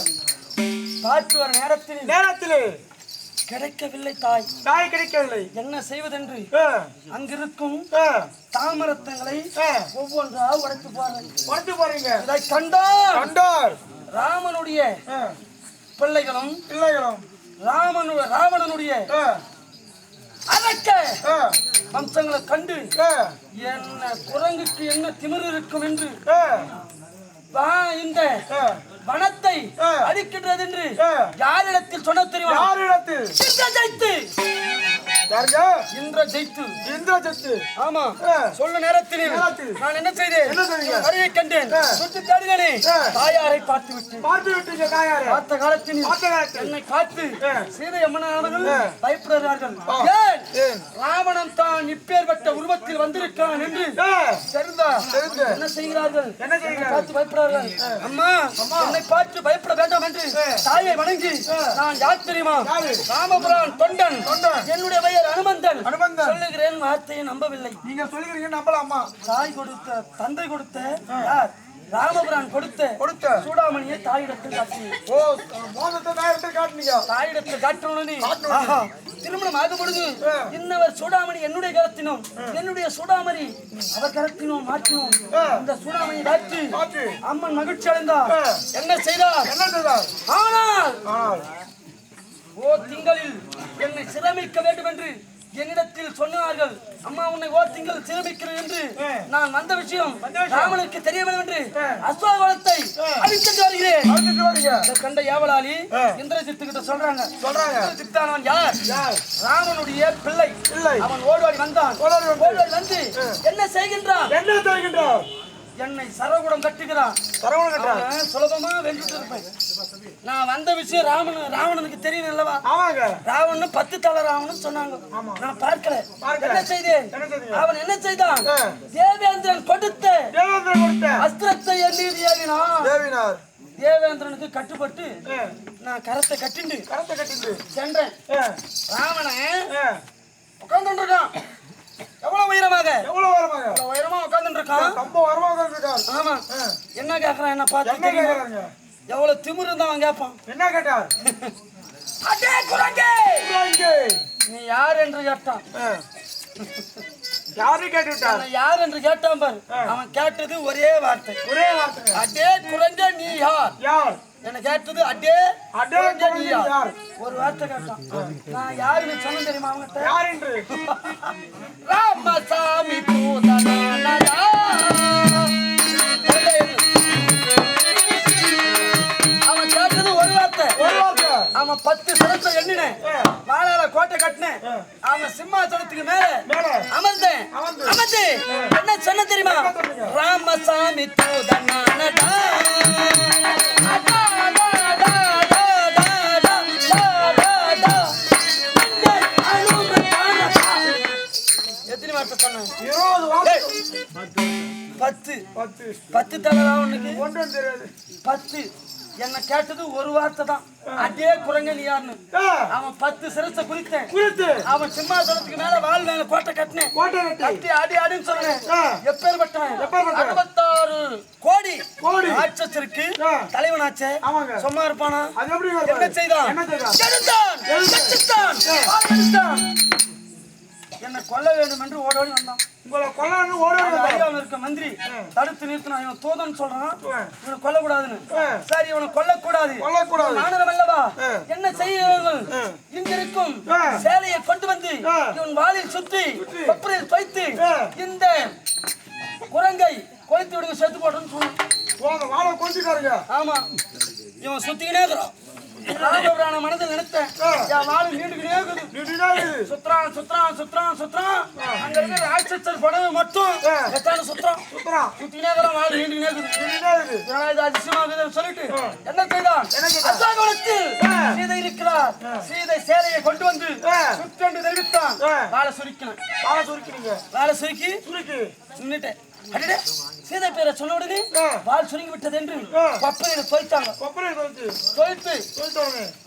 பார்த்து வர நேரத்திலே கிடைக்கவில்லை தாய். தாய் கிடைக்கவில்லை. என்ன செய்வதென்று அங்கிருக்கும் தாமரத்தங்களை ஒவ்வொன்றா உடைத்து போறீங்க. இதை கண்டார் ராமனுடைய பிள்ளைகளும் ராவணனுடைய அதற்க வம்சங்களை கண்டு என்ன குரங்குக்கு என்ன திமிரு இருக்கும் என்று இந்த வனத்தை அடிக்கின்றது என்று யாரிடத்தில் சொன்ன தெரியுமா? யாரிடத்தில்? இந்திரஜித்து. ஆமா, சொல்ல நேரத்தில் நான் என்ன செய்தேன்? வரையை கண்டேன், சுற்றி தேடினே தாயாரை பார்த்து விட்டீங்க. பார்த்த காலத்தில் என்னை பார்த்து சீதை அம்மனானவர்கள் பயப்படுகிறார்கள். ஏன் ராவணன் தான் இப்பேற்பட்ட உருவத்தில் வந்திருக்கான் என்று என்ன செய்கிறார்கள்? பார்த்து பயப்படுகிறார்கள். அம்மா, என்னை பார்த்து பயப்பட வேண்டாம் என்று தாயை வணங்கி, நான் யார் தெரியுமா? ராமபுரான் தொண்டன், என்னுடைய பெயர் அனுமந்தன். சொல்லுகிறேன், வார்த்தையை நம்பவில்லை. நீங்க சொல்லுகிறீங்க, நம்பலாமா? தாய் கொடுத்த, தந்தை கொடுத்த, யார்? ராமபுரான் கொடுத்த சூடாமணியை தாயிடத்தில் காட்டினீங்க. ஓ, மோதத்தை தாயிடத்தில் காட்டினீங்க. தாயிடத்தில் காட்டணும்னு திருமணம் ஆகும் பொழுது இன்னவர் சூடாமணி என்னுடைய கரத்தினோம், என்னுடைய சூடாமணி அவர் கரத்தினோம் மாற்றினோம். இந்த சூடாமணி காட்டி அம்மன் மகிழ்ச்சி அடைந்தார். என்ன செய்தார்? ஆனால் திங்களில் என்னை சிரமிக்க வேண்டும் என்று என்னிடத்தில் சொன்னார்கள். அம்மா, உன்னை திங்கள் சிரமிக்கிறேன் என்று நான் வந்த விஷயம் ராமனுக்கு தெரிய வேண்டும் என்று அஸ்வாவளத்தை அழித்துட்டு வருகிறேன். கண்ட ஏவலாளி இந்திரஜித்து கிட்ட சொல்றாங்க. இந்திரஜித்தானவன் யார்? ராமனுடைய பிள்ளை. அவன் ஓடுவாடி வந்தான். ஓடுவாடி வந்து என்ன செய்கின்றான்? என்னை சரகுடம் கட்டுகிறான். சுலபமா வென்றுட்டு இருப்பேன். நான் வந்த விஷயம் ராவணனுக்கு தெரியும் அல்லவா? ராவணன் 10 தலை ராவணன் சொன்னாங்க. நான் பார்க்கல. என்ன செய்தேன்? அவன் என்ன செய்தான்? தேவேந்திரன் கொடுத்த அஸ்திரத்தை எண்ணி ஏவினார். தேவேந்திரனுக்கு கட்டுப்பட்டு நான் கரத்தை கட்டிண்டு சென்றேன். ராவணன் உட்கார்ந்து இருக்கான். எவ்வளவு உயரமா உட்கார்ந்து இருக்கான். ஆமா, என்ன கேக்குறான்? என்ன பார்த்து எவ்வளவு திமிரு இருந்தா அவன் கேட்பான். என்ன கேட்டார்? அடே குரங்கே, நீ யார் என்று கேட்டான். யாரு கேட்டுட்டார்? யார் என்று கேட்டான் பாரு. அவன் கேட்டது ஒரே வார்த்தை. அடே குரங்கே, நீ யார்? என்ன கேட்டது அடே குரங்கே, நீ யார்? ஒரு வார்த்தை கேட்டான். நான் யாருன்னு சொன்ன தெரியுமா அவங்கிட்ட? யார் என்று? ராமசாமி தூதனானடா. அவன் கேட்டது ஒரு வார்த்தை. அவன் 10 சிரத்தை எண்ணினேன். வாழால கோட்டை கட்டினேன். அவன் சிம்மாசனத்துக்கு மேல அமர்ந்து என்ன சொன்ன தெரியுமா? ராமசாமி தூதனானடா. எத்தனை வார்த்தை சொன்னான்? 10 தலை ராவனுக்கு ஒன்றும் தெரியாது. 10. என்ன கேட்டது ஒரு வார்த்தை தான். அதே குரங்க நீ யாருன்னு. அவன் 10 சிரசை குறித்தேன். அவன் சிம்மாசனத்துக்கு மேல வால் மேல கோட்டை கட்டினேன். கட்டி ஆடின்னு சொன்னேன். எப்பேற்பட்டவன்? 66 கோடி ராட்சசருக்கு தலைவனாச்சே. சும்மா இருப்பானா? என்ன செய்தான்? என்ன கொல்ல வேண்டும் என்று ஓடோடி வந்தான். உங்களை கொல்லணும் இருக்க மந்திரி தடுத்து நிறுத்தினா. இவன் தூதன் சொல்றான், இவனை கொல்லக்கூடாதுன்னு. சரி, இவனை கொல்லக்கூடாது. மாணவம் அல்லவா? என்ன செய்யுங்கள்? இங்கிருக்கும் சேலையை கொண்டு வந்து இவன் வாளில் சுற்றி கொப்பரையில் வைத்து இந்த குரங்கை கொலைத்து விடுங்க, செத்து போடுன்னு சொன்னான். ஆமா, இவன் சுத்திக்கினே இருக்கிறான். ராமபுரான மனதில் நினைத்தேன். சுத்ரான் அங்க இருக்கிற ராட்சசர் படகு மட்டும் சுத்தினே வாழ நீண்டு அதிசயமாக சொல்லிட்டு என்ன செய்தான்? அசோகவனத்தில் சீதை இருக்கிறார். சீதை சேலையை கொண்டு வந்து சுற்றென்று தெரிவித்தான். வாழை சுருக்கி நின்னுட்டேன். சீதை பேரை சொன்ன உடனே வால் சுருங்கி விட்டது என்று கொப்பரையில தொய்த்தாங்க.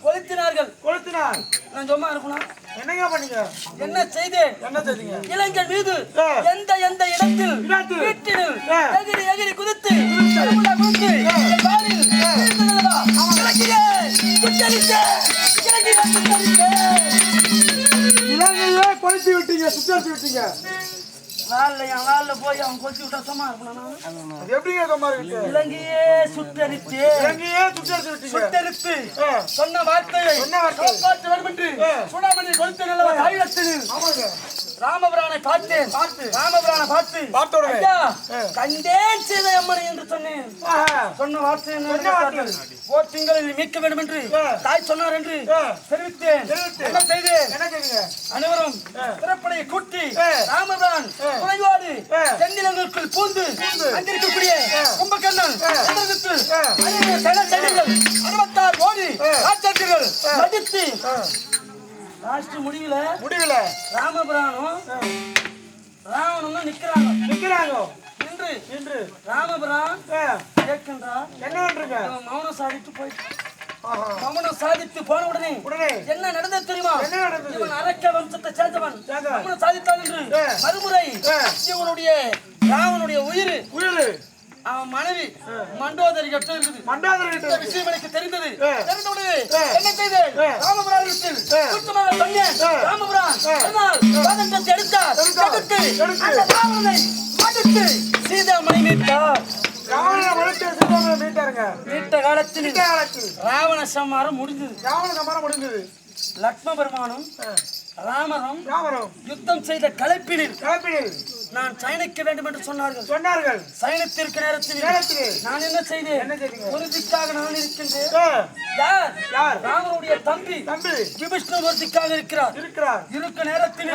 கொளுத்தினார்கள். நான் சும்மா இருக்கணும். என்னங்க பண்ணீங்க? என்ன செய்தேன்? என்ன செய்தீங்க? இளைஞர் மீது ஆ. எந்த எந்த இடத்தில் இடத்தில். வீட்டினில் ஆ. எகிரி எகிரி குதித்து கருமுள்ள குதித்து என் காலில் விழுந்ததல்லவா? இலங்கையே சுட்டரித்தே, இலங்கையை சுட்டரித்தே. இலங்கையே கொளுத்தி விட்டீங்க, சுத்தரித்து விட்டீங்க. என் வால்ல போய் அவன் கொளுத்தி விட்டா சும்மா இருக்கணும் நான்? அது எப்படிங்க சும்மா இருக்கு? இலங்கையே சுட்டரித்தே, இலங்கையே சுத்தரித்து விட்டீங்க. சுட்டரித்து ஆ. சொன்ன வார்த்தையை சொன்ன வார்த்தை. காப்பாற்ற வேண்டும் என்று சூடாமணி கொளுத்த நல்லவா தைலத்தில் ஆமாங்க. ராமபிரானை பார்த்தேன். ராமபிரானை பார்த்து பார்த்த உடனே. ஐயா, கண்டேன் சீதை அம்மனை என்று சொன்னேன். ஆஹா. சொன்ன வார்த்தை என்ன? சொன்ன வார்த்தை. ஓர் திங்களில் மீட்க வேண்டும் என்று தாய் சொன்னார் என்று தெரிவித்தேன். தெரிவித்தேன். என்ன செய்தேன்? என்ன செய்தீங்க? அனைவரும் திறப்படையை கூட்டி ஆ. ராமபிரான் துணையோடு ஆ. தென்னிலங்களுக்குள் பூந்து அங்கிருக்கக்கூடிய கும்பகர்ணன் சந்திரகுப்தர், ஆ. அனைவரும் சைனிகர்கள் 66 கோடி ராட்சசர்கள் மதித்து லாஸ்ட் முடிவுல ராமபிரானும் ராவணனும் நிக்கிறாங்க. நின்று ராமபிரான் கேட்கின்றார், என்னன்றீங்க? இவன் மௌனம் சாதித்து போயிட்டு ஆஹா. மௌனம் சாதித்து போன உடனே உடனே என்ன நடந்தது தெரியுமா? என்ன நடந்தது? இவன் அரக்க வம்சத்தை சேர்ந்தவன் சேர்ந்தவன். மௌனம் சாதித்தான் என்று மறுமுறை இவனுடைய ராவனுடைய உயிர் அவன் மனைவி மண்டோதரி கிட்ட இருக்குது. இந்த விஷயம் எனக்கு தெரிந்தது. தெரிந்தவுடனே என்ன செய்தேன்? ராமபுராணத்தில் சுத்தமாக சொன்னேன். ராமபுரான் சொன்னால் வாதத்தை எடுத்தார். எடுத்து அந்த ராவணனை மடித்து சீதாமணி மீட்டார். ராவணனை மடித்து சீதாமணி மீட்டாருங்க. மீட்ட காலத்தில் ராவண சம்மாரம் முடிந்தது. லக்ஷ்ம பெருமானும் ராமரும் யுத்தம் செய்த கலைப்பினில் நான் சயனிக்க வேண்டும் என்று சொன்னார்கள். சயனத்திற்கு நேரத்தில் நான் என்ன செய்தேன்? ஒரு திக்காக நான் இருக்கின்றேன். யார்? ராமனுடைய தம்பி விபீஷ்ணர் ஒரு திக்காக இருக்கிறார். இருக்க நேரத்தில்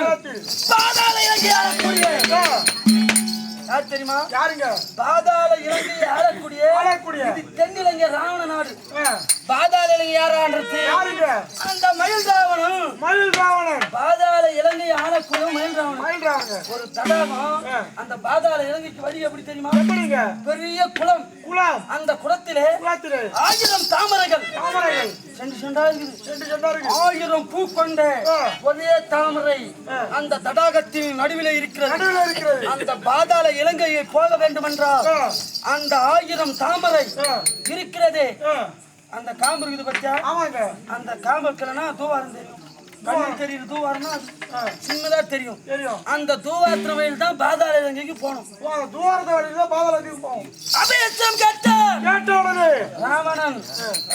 பாதாள இலங்கை ஆளக்கூடிய யார் தெரியுமா? யாருங்க? பாதாள இலங்கை ஆளக்கூடிய இது தென்னிலங்கை ராவண நாடு. பாதாள இலங்கை யாரான்றது யாருங்க? அந்த மயில் ராவணன். பாதாள இலங்கை ஆளக்கூடிய மயில் ராவணன். ஒரு தடாகம் அந்த பாதாள இலங்கைக்கு வழி எப்படி தெரியுமா? பெரிய குளம். அந்த குளத்திலே 1000 தாமரைகள் சென்று 1000 பூ கொண்ட ஒரே தாமரை அந்த தடாகத்தின் நடுவிலே இருக்கிறது. அந்த பாதாள இலங்கையை போக வேண்டும் என்றால் அந்த 1000 தாமரை இருக்கிறதே. அந்த காம்பு இருக்குது பத்தியா? அந்த காம்புக்குலனா தூவாரம் தெரியும். கண்ணு தெரியுது. தூவாரம்னா சின்னதா தெரியும். அந்த தூவாரத்து வழியில் தான் பாதாள இலங்கைக்கு போகணும். அபேட்சம் கேட்ட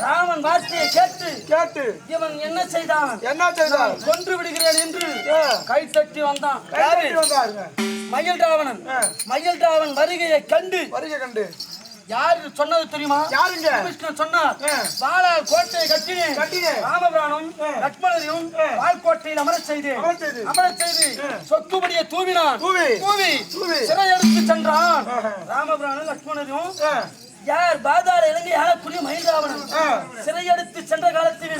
ராமன் வார்த்தையை கேட்டு இவன் என்ன செய்தான்? கொன்று விடுகிறேன் என்று கை தட்டி வந்தான். மயில் ராவணன் வருகையை கண்டு யாரு சொன்னது தெரியுமா? விஷ்ணு சொன்னார். வாளால் கோட்டையை கட்டினேன். ராமபிரானும் லட்சுமணரையும் வால்கோட்டையில் அமரச் செய்து சொத்துபடியை தூவினான். சிறை எடுத்து சென்றான். ராமபிரானும் லட்சுமணரையும் யார்? பாதாள இலங்கை ஆளக்கூடிய மயில் ராவணன் சிறையெடுத்து சென்ற காலத்தில்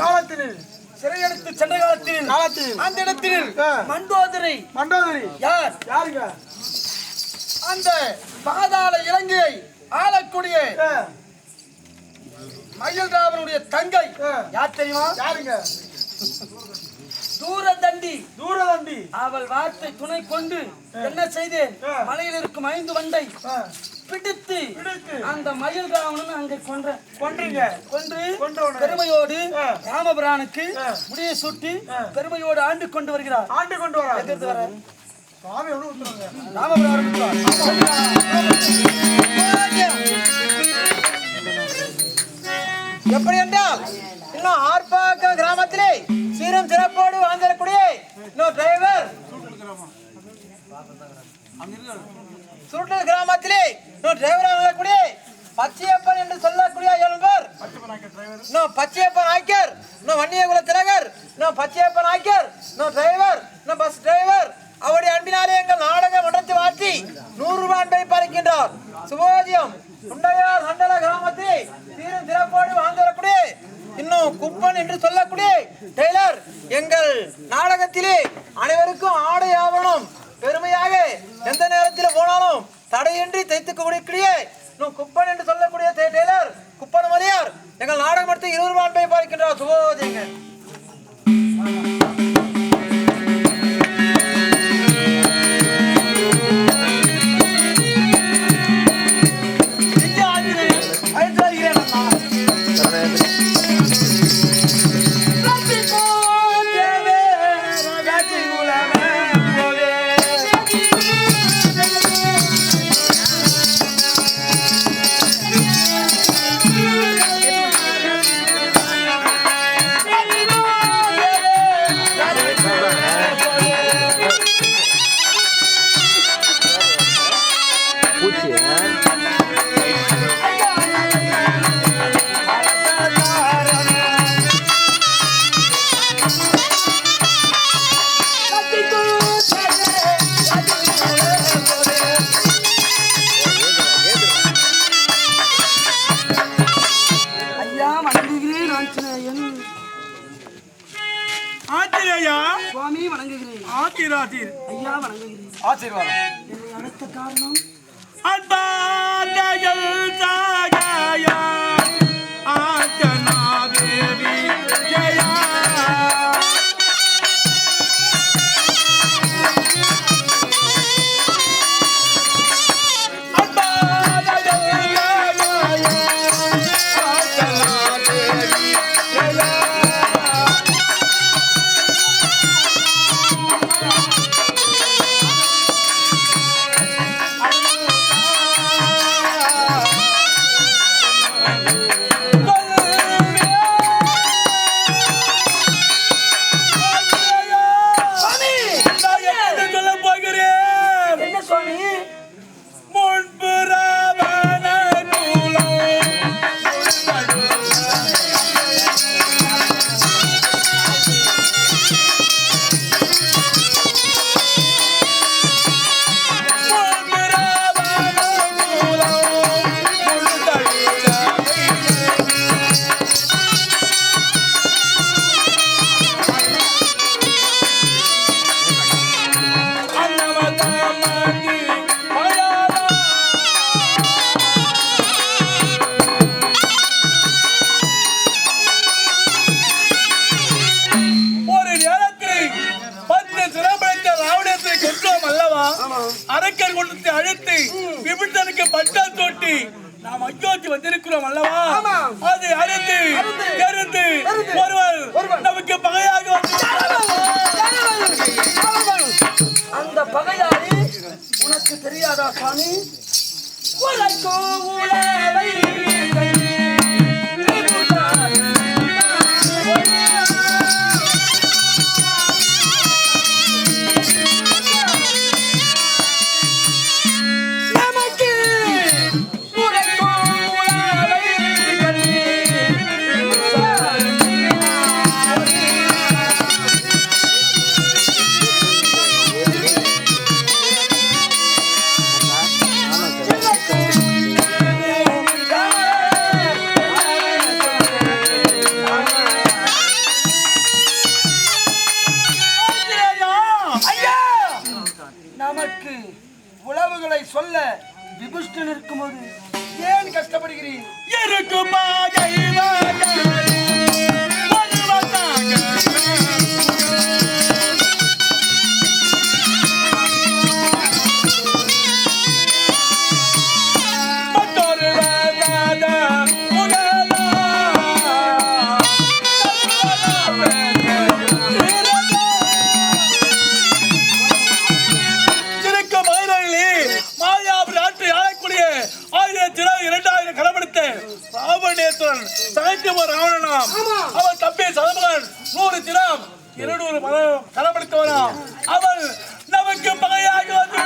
அந்த இடத்தில் மண்டோதரி யாருங்க? அந்த பாதாள இலங்கையை ஆளக்கூடிய மயில் ராவனுடைய தங்கை யார் தெரியுமா? தூரதண்டி. அவள் வார்த்தை துணை கொண்டு என்ன செய்தேன்? மலையில் இருக்கும் 5 வண்டை பிடித்து அந்த மயில் ராவணன் அங்கே கொன்று பெருமையோடு ராமபிரானுக்கு முடியை சுட்டி பெருமையோடு ஆண்டு கொண்டு வருகிறார். எப்படி என்றால் இன்னும் ஆர்ப்பாக்க கிராமத்திலே சீரும் சிறப்போடு வாழ்ந்திருக்கூடிய டிரைவர் சுருட்டல் கிராமத்திலே டிரைவராக இருக்கக்கூடிய பச்சையப்பன் என்று சொல்லக்கூடிய பச்சையப்பன் ஆக்கியர், வன்னியகுல திலகர், பச்சையப்பன் ஆக்கியர், டிரைவர், பஸ் டிரைவர் அவருடைய அன்பினாலே எங்கள் நாடக மன்றத்தை மாற்றி 100 ரூபாய் அன்பை பறிக்கின்றார். சுபோதியம் உண்டையார் மண்டல கிராமத்தில் சீரும் சிறப்போடு வாழ்ந்து வரக்கூடிய இன்னும் குப்பன் என்று சொல்லக்கூடிய டெய்லர் எங்கள் நாடகத்திலே அனைவருக்கும் ஆடை ஆவணம் பெருமையாக எந்த நேரத்தில் போனாலும் தடையின்றி தைத்துக் கொடுக்கக்கூடிய குப்பன் என்று சொல்லக்கூடிய டெய்லர் குப்பன் மலையார் எங்கள் நாடக மன்றத்தை 20 ரூபாய் அன்பை பார்க்கின்றார். சுபோதியங்க ஐயா சுவாமி வணங்குகிறேன். ஆத்திராத்தீர் ஐயா வணங்குகிறேன். ஆசீர்வாதம். என்னை அடுத்த காரணம் அன்பாதையில் சாகையா ஆஞ்சனா தேவி ஜெயா அரக்கர் கொண்டு அழைத்து விபிட்டனுக்கு பட்டால் தோட்டி நாம் அயோத்தி வந்திருக்கிறோம் அல்லவா? அதை அறிந்து தெரிந்து ஒருவர் நமக்கு பகையாக அந்த பகையாளி உனக்கு தெரியாதா சுவாமி? நமக்கு உளவுகளை சொல்ல விபுஷ்டன் இருக்கும்போது ஏன் கஷ்டப்படுகிறீர்? அவள் தம்பி சதமகன் 100 தினம் 200 களப்படுத்தவனாம். அவள் நமக்கு பகையாக வந்து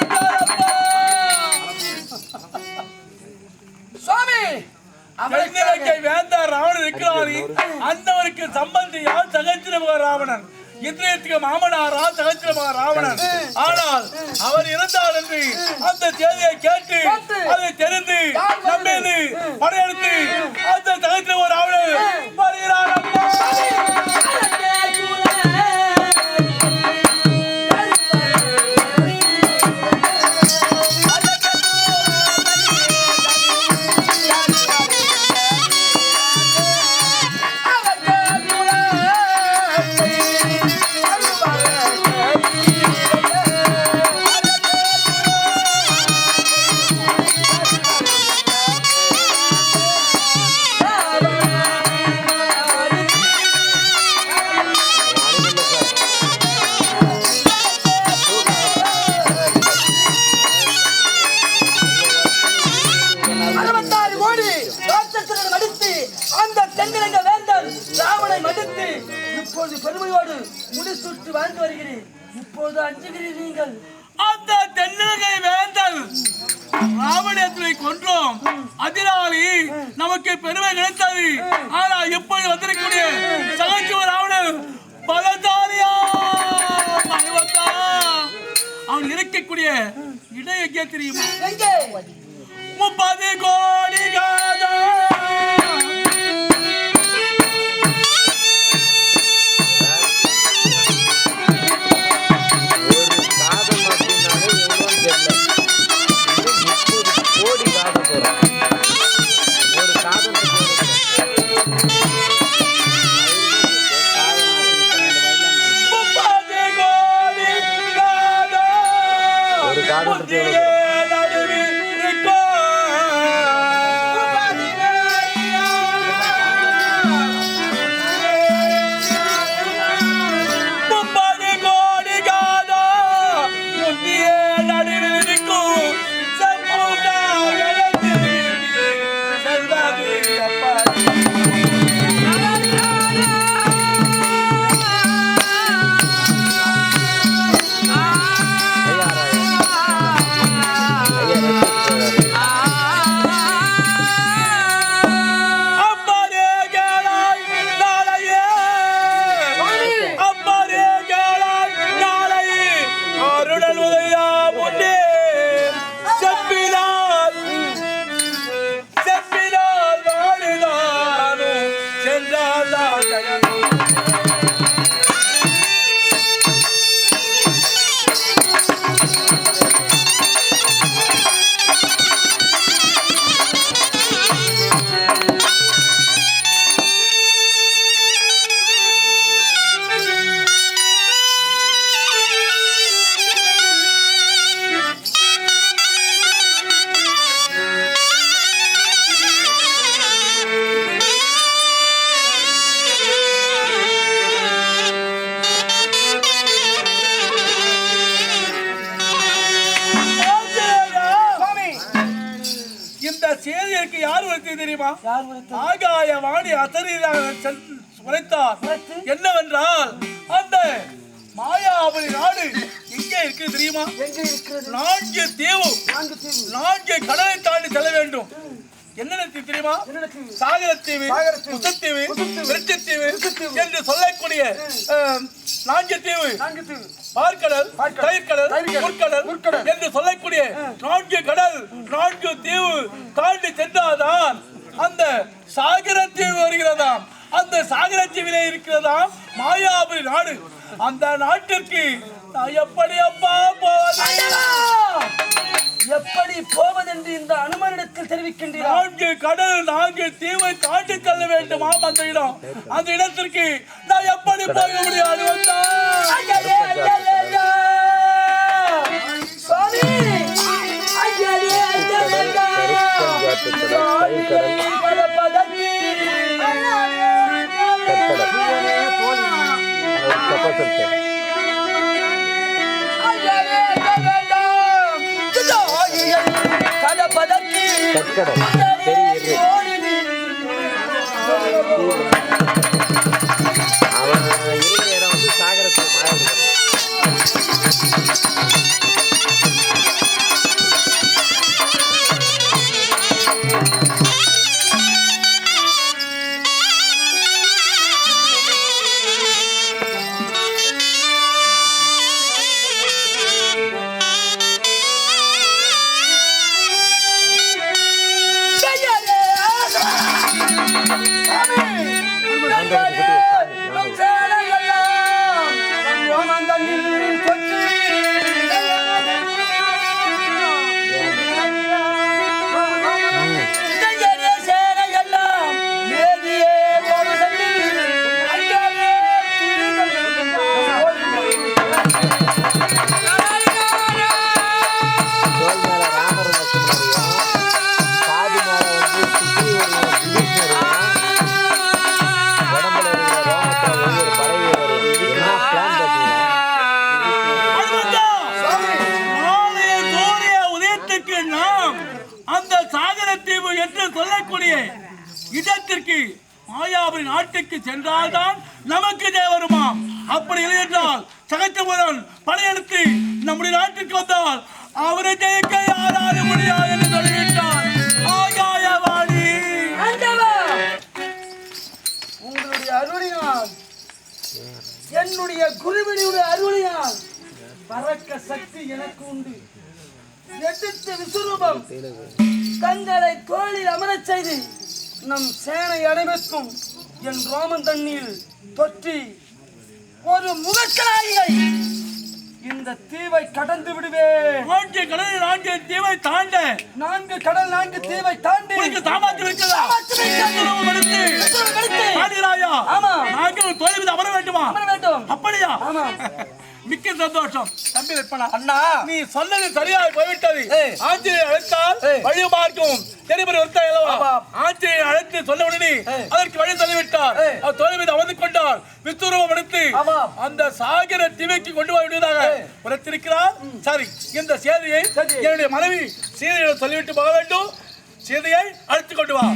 சுவாமி வேந்தார் ராவணன் இருக்கிறார். அந்தவருக்கு சம்பந்தி யார்? சகச்சிரமுக ராவணன். இந்திரியத்துக்கு மாமனாரா சகச்சிரமுக ராவணன். ஆனால் அவர் இருந்தார் என்று அந்த செய்தியை கேட்டு அதை தெரிந்து நம்பேது படையெடுத்து அந்த சகச்சிரமுக ராவணன் வருகிறார். இப்போது பெருமையோடு முடிசூட்டு வாழ்ந்து வருகிறேன். இப்போது அஞ்சுகிறீர் நீங்கள். அந்த தென்னகை வேந்தன் ராவணத்தை கொன்றோம். அதனாலே நமக்கு பெருமை கிடைத்தது. ஆனா எப்போது வந்திருக்கக்கூடிய சகச்சிவ ராவணன் பலதாரியா அவன் இருக்கக்கூடிய இடம் எங்கே தெரியுமா? 30 கோடி காதா யார் உரைத்தது தெரியுமா? யார் உரைத்தது? ஆகாய வாணி அசரீராக உரைத்தார். என்னவென்றால் அந்த மாயாபுரி நாடு எங்கே இருக்கு தெரியுமா? எங்கே இருக்கிறது? 4 தீவு, 4 கடலை தாண்டி செல்ல வேண்டும். என்ன தெரியுமா? சாகரத்தீவு, குசத்தீவு, விருட்சத்தீவு என்று சொல்லக்கூடிய 4 தீவு, பார்க்கடல், தயிர்கடல், முற்கடல் என்று சொல்லக்கூடிய 4 கடல், 4 தீவு தாண்டி சென்றால்தான் அந்த சாகரத்தீவு வருகிறதாம். அந்த சாகரத்தீவிலே இருக்கிறதாம் மாயாபுரி நாடு. அந்த நாட்டிற்கு நான் எப்படி அப்பா போவது? எப்படி போவதென்று இந்த அனுமனிடத்தில் தெரிவிக்கின்றீர்கள்? 4 கடல், 4 தீவை தாண்டி செல்ல வேண்டுமாம் அந்த இடம். அந்த இடத்திற்கு நான் எப்படி போக முடியாது? சுவாமி, இடத்திற்கு மாயாபுரி நாட்டுக்கு சென்றால்தான் நமக்கு தேவருமாம். அப்படி இல்லை என்றால் சகச்சமுடன் படையெடுத்து நம்முடைய நாட்டுக்கு வந்தால் அவரை ஜெயிக்க யாராலும் முடியாது என்று சொல்லிவிட்டார் ஆகாயவாணி. உங்களுடைய அருளினால், என்னுடைய குருவினுடைய அருளினால் பறக்க சக்தி எனக்கு உண்டு. எதிர்த்து விசுரூபம் தங்களை தோளில் அமரச் செய்து நம் சேனை அனைவருக்கும் என் ரோமன் தண்ணீர் தொற்றி ஒரு முகக்கராயை இந்த தீவை கடந்து விடுவேன். 4 கடல் 4 தீவை தாண்ட 4 கடல் 4 தீவை தாண்டி சாமாத்து வைக்கிறதா? ஆமா, நாங்கள் தொழில் மீது அமர வேண்டுமா? அமர வேண்டும். அப்படியா? ஆமா. மிக்க சந்தோஷம் தம்பி லட்சுமணா. அண்ணா, நீ சொன்னது சரியாக போய்விட்டது. ஆஞ்சநேயர் அழைத்தால் வழி பார்க்கும் தெரிபுரி ஆஞ்சநேயர் அழைத்து சொன்ன உடனே அதற்கு வழி சொல்லிவிட்டார். அவர் தொழில் மீது அமர்ந்து கொண்டார். விஸ்வரூபம் எடுத்து அந்த சாகர தீவைக்கு கொண்டு வர வேண்டியதாக உரைத்திருக்கிறார். சரி, இந்த செய்தியை என்னுடைய மனைவி சீதையிடம் சொல்லிவிட்டு போக வேண்டும். சீதையை அழைத்து கொண்டு வா.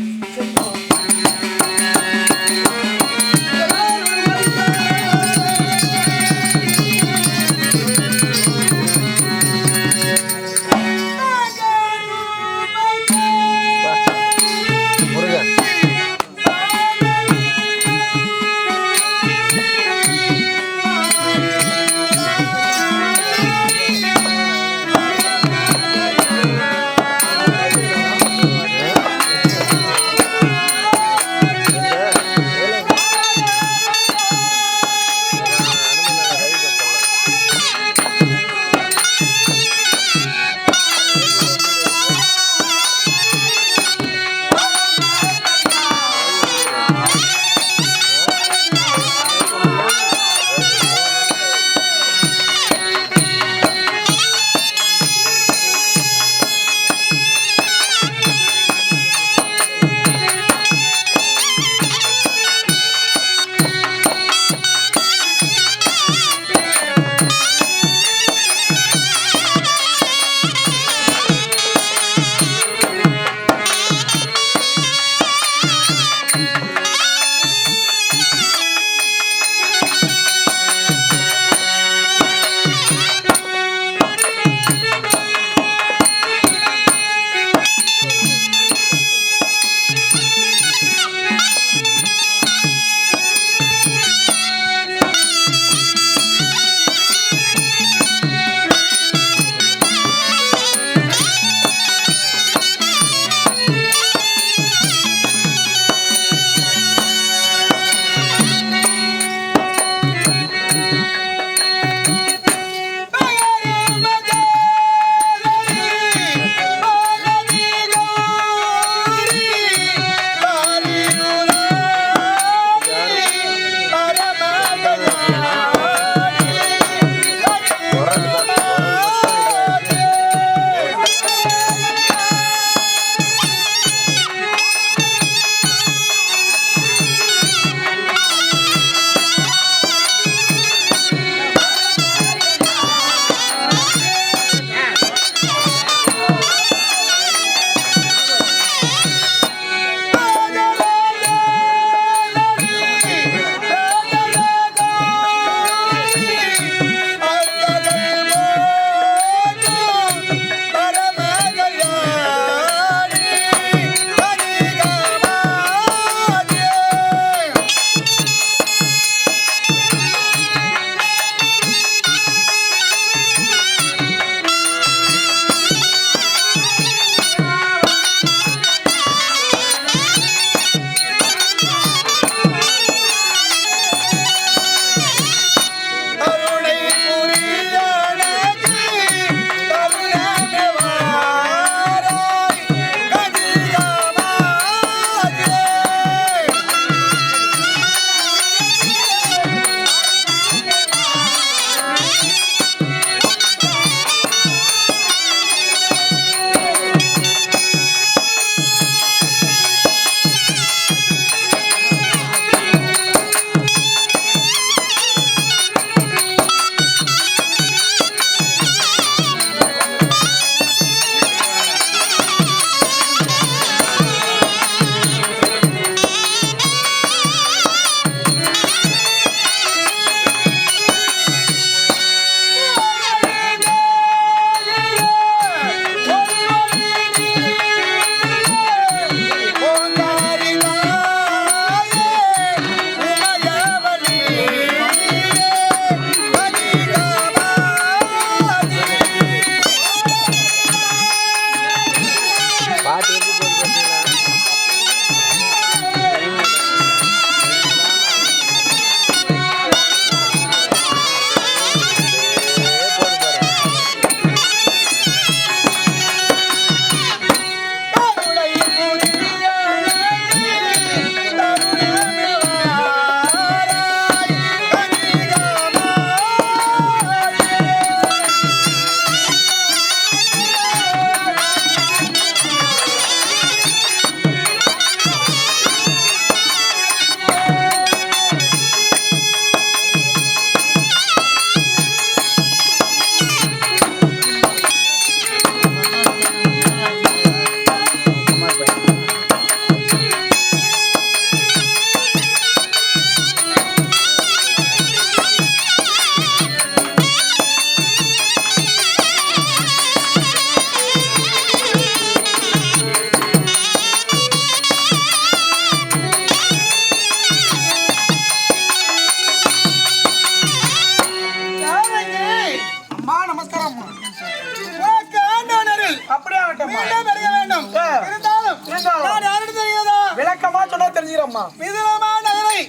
அம்மா மிதிலமா நகரை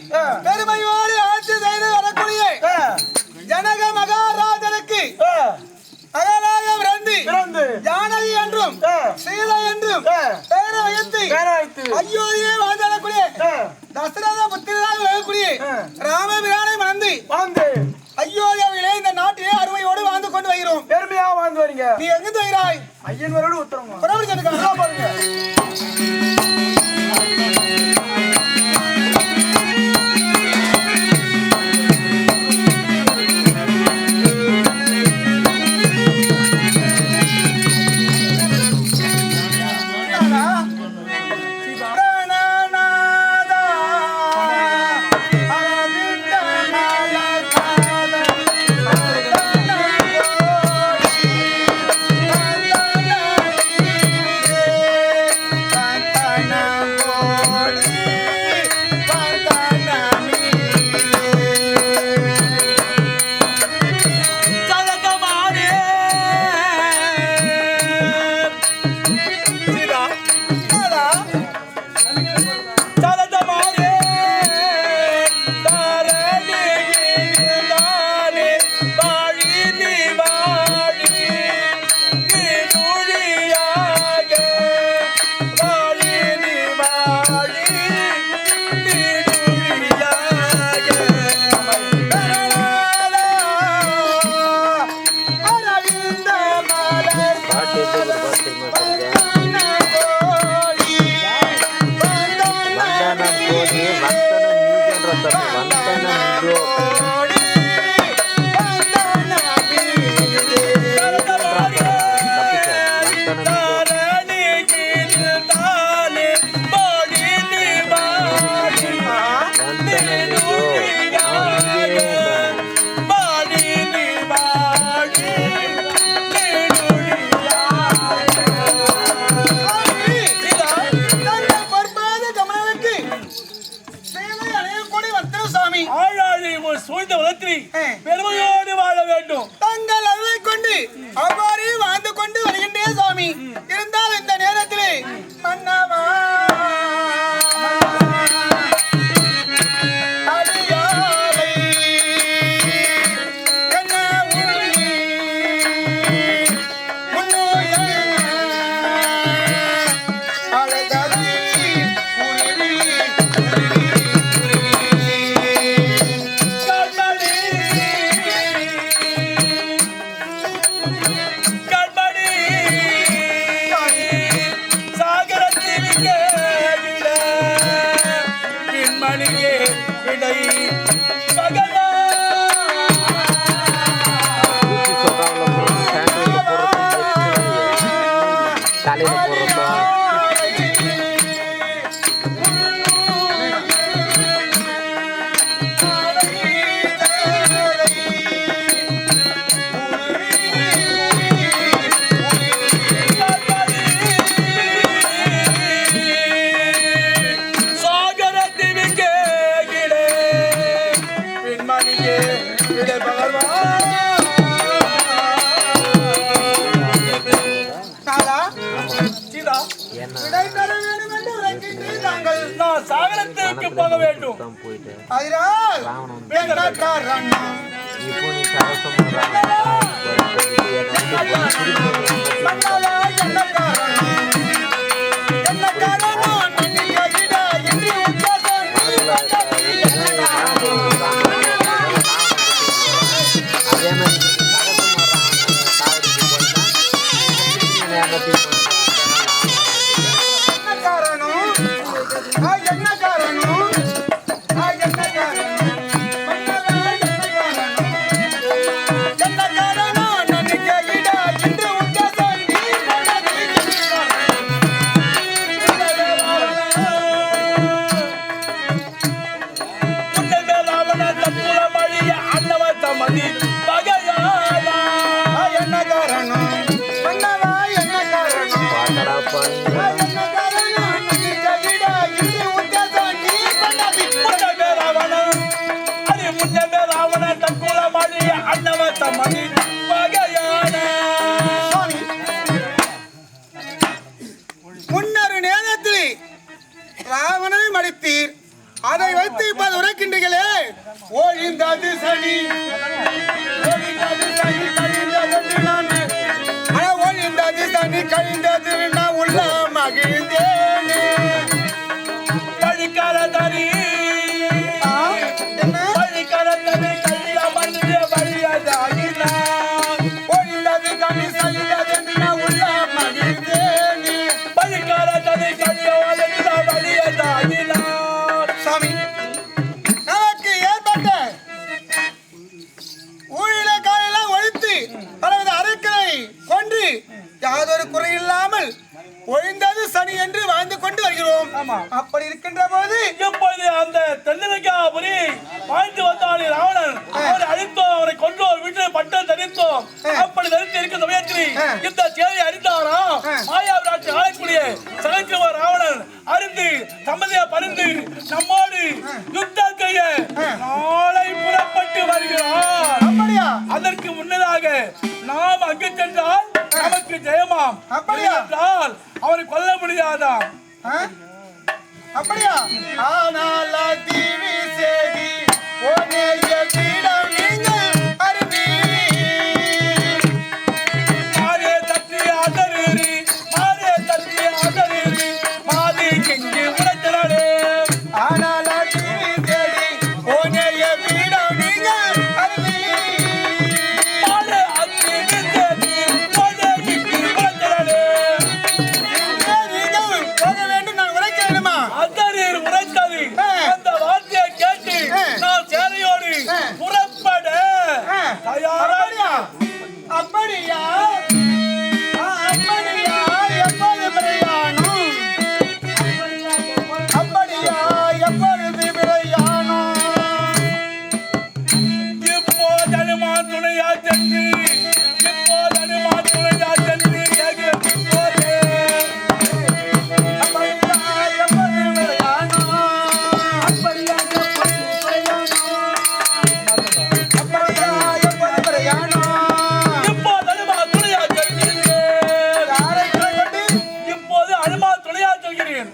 பெருமையோடு ஆட்சி செய்து வரக்கூடிய ஜனக மகாராஜனுக்கு அகலாக பிறந்து ஜானகி என்றும் சீதை என்றும் பெயரை வைத்து அயோத்தியை வாழ்ந்தக்கூடிய தசரத புத்திரராக விளங்கக்கூடிய ராமபிரானை மணந்து அயோத்தியாவிலே இந்த நாட்டிலே அருமையோடு வாழ்ந்து கொண்டு வருகிறோம். பெருமையா வாழ்ந்து வரீங்க. நீ எங்கிருந்து வருகிறாய்? ஐயன் வரோடு உத்தரவு பாருங்க. பெருமையோடு வாழ வேண்டும். தங்கள் அருளை கொண்டு அவ்வாறே வாழ்ந்து கொண்டு வருகின்றேன் சுவாமி. இருந்தால் இந்த நேரத்திலே மன்னவா சாகரத்திற்கு போக வேண்டும். முன்னொரு நேரத்தில் ராவணனை மடித்தீர். இருக்கின்றீர்களே ஓய்ந்தது சனி ஓய்ந்தது சனி கழிந்தது நான் உள்ள மகிழ்ந்தேனே பழிக்கால தனி பழிக்கால தனி கையில வந்து வழியதாகினா ஓய்ந்தது கனி சலிந்தது நான் உள்ள மகிழ்ந்தேனே பழிக்கால தனி கையில வந்து வழியதாகினா சாமி நமக்கு ஏற்பட்ட ஊழில காலெல்லாம் ஒழித்து பலவித அறுக்களை கொன்று யாதொரு குறையில்லாமல் ஒழிந்தது சனி என்று வாழ்ந்து கொண்டு வருகிறோம். அப்படி இருக்கின்ற போது எப்போது அந்த தென்னிலங்காபுரி வாழ்ந்து வந்தாலே ராவணன் அவரை அழித்தோம், அவரை கொன்றோம், வீட்டில் பட்டம் தரித்தோம். அப்படி தரித்து இருக்க சமயத்தில் இந்த தேவை அறிந்தாரா மாயாவிராட்சி ஆளக்கூடிய சகக்கிரம ராவணன் அறிந்து சம்மதியா பறிந்து நம்மோடு யுத்தம் செய்ய நாளை புறப்பட்டு வருகிறார். அப்படியா? அதற்கு முன்னதாக நாம் அங்கு சென்றால் நமக்கு ஜெயமாம். அப்படியா? என்றால் அவரை கொல்ல முடியாதாம். அப்படியா? ஆனால் தீவி சேதி ஓனேய பீடம் நீங்கள் அறிவீர். மாறே தட்டி அதரேறி மாறே தட்டி அதரேறி மாதி கெங்கி உரைத்தனே. ஆனால் தீவி சேதி ஓனேய பீடம் நீங்கள் அறிவீர். மாறே அத்தி வித்தேதி மாறே கெங்கி உரைத்தனே. நீங்கள் போக வேண்டும் நான் உரைக்க வேண்டுமா? அதரேறி உரைத்தது அந்த வார்த்தையை கேட்டு நான் சேனையோடு புறப்பட தயாராக. அப்படியா? அப்படியா? எப்போது பிரயாணம்? அப்படியா? எப்பொழுது பிரயாணம்? இப்போது அனுமான் துணையா சென்று இப்போது அனுமான் துணையா சென்று கேட்கிறது போதே. அப்படியா? எப்பொழுது பிரயாணம்? அப்படியா? எப்பொழுது பிரயாணம்? அப்படியா? எப்பொழுது பிரயாணம்? இப்போது அனுமான் துணையா செல்கிறேன். யாரை கொண்டு? இப்போது அனுமான் துணையா செல்கிறேன்.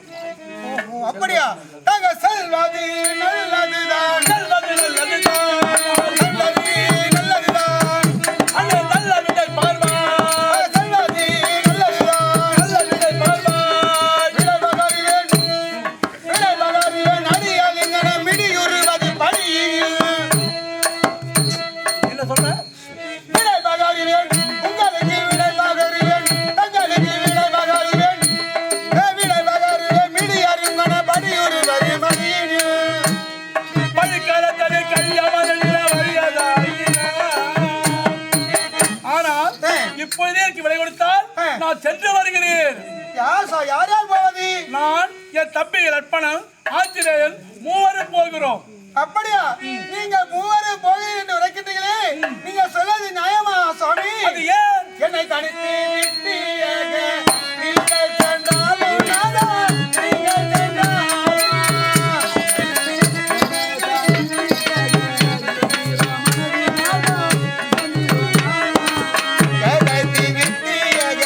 அப்படியா? நாங்கள் செல்வது நல்லதுதான். செல்வது நல்லதுதான். நல்லது நல்லதுதான். அண்ணே நல்ல விடை பார்வாய். செல்வது நல்லதுதான். நல்ல விடை பார்வாய். விளைபகரியன் அடியாலிங்கன மிடியுறுவது பணியில். என்ன சொல்ற? விளைபகரியன் உங்களுக்கு விளைபகரியன் தங்களுக்கு விளைபகரியன் விளைபகரியன் மிடியறிங்கன படியுறுவது பணியில். பழிக்காலத்தனை கையமர்ந்த வழியதாயினார். ஆனால் இப்பொழுதே எனக்கு விலை கொடுத்தால் நான் சென்று வருகிறேன். யார் யார் போவது? நான் என் தம்பி லட்பணன் ஆஞ்சநேயன் மூவரும் போகிறோம். அப்படியா? நீங்க மூவரும் போகிறீர்கள் என்று உரைக்கின்றீர்களே, நீங்க சொல்வது நியாயமா சுவாமி? அது ஏன்? என்னை தனித்து விட்டீங்க நீங்கள் சென்றாலும் நாதா, நீங்கள் சென்றாலும் தனித்து விட்டீங்க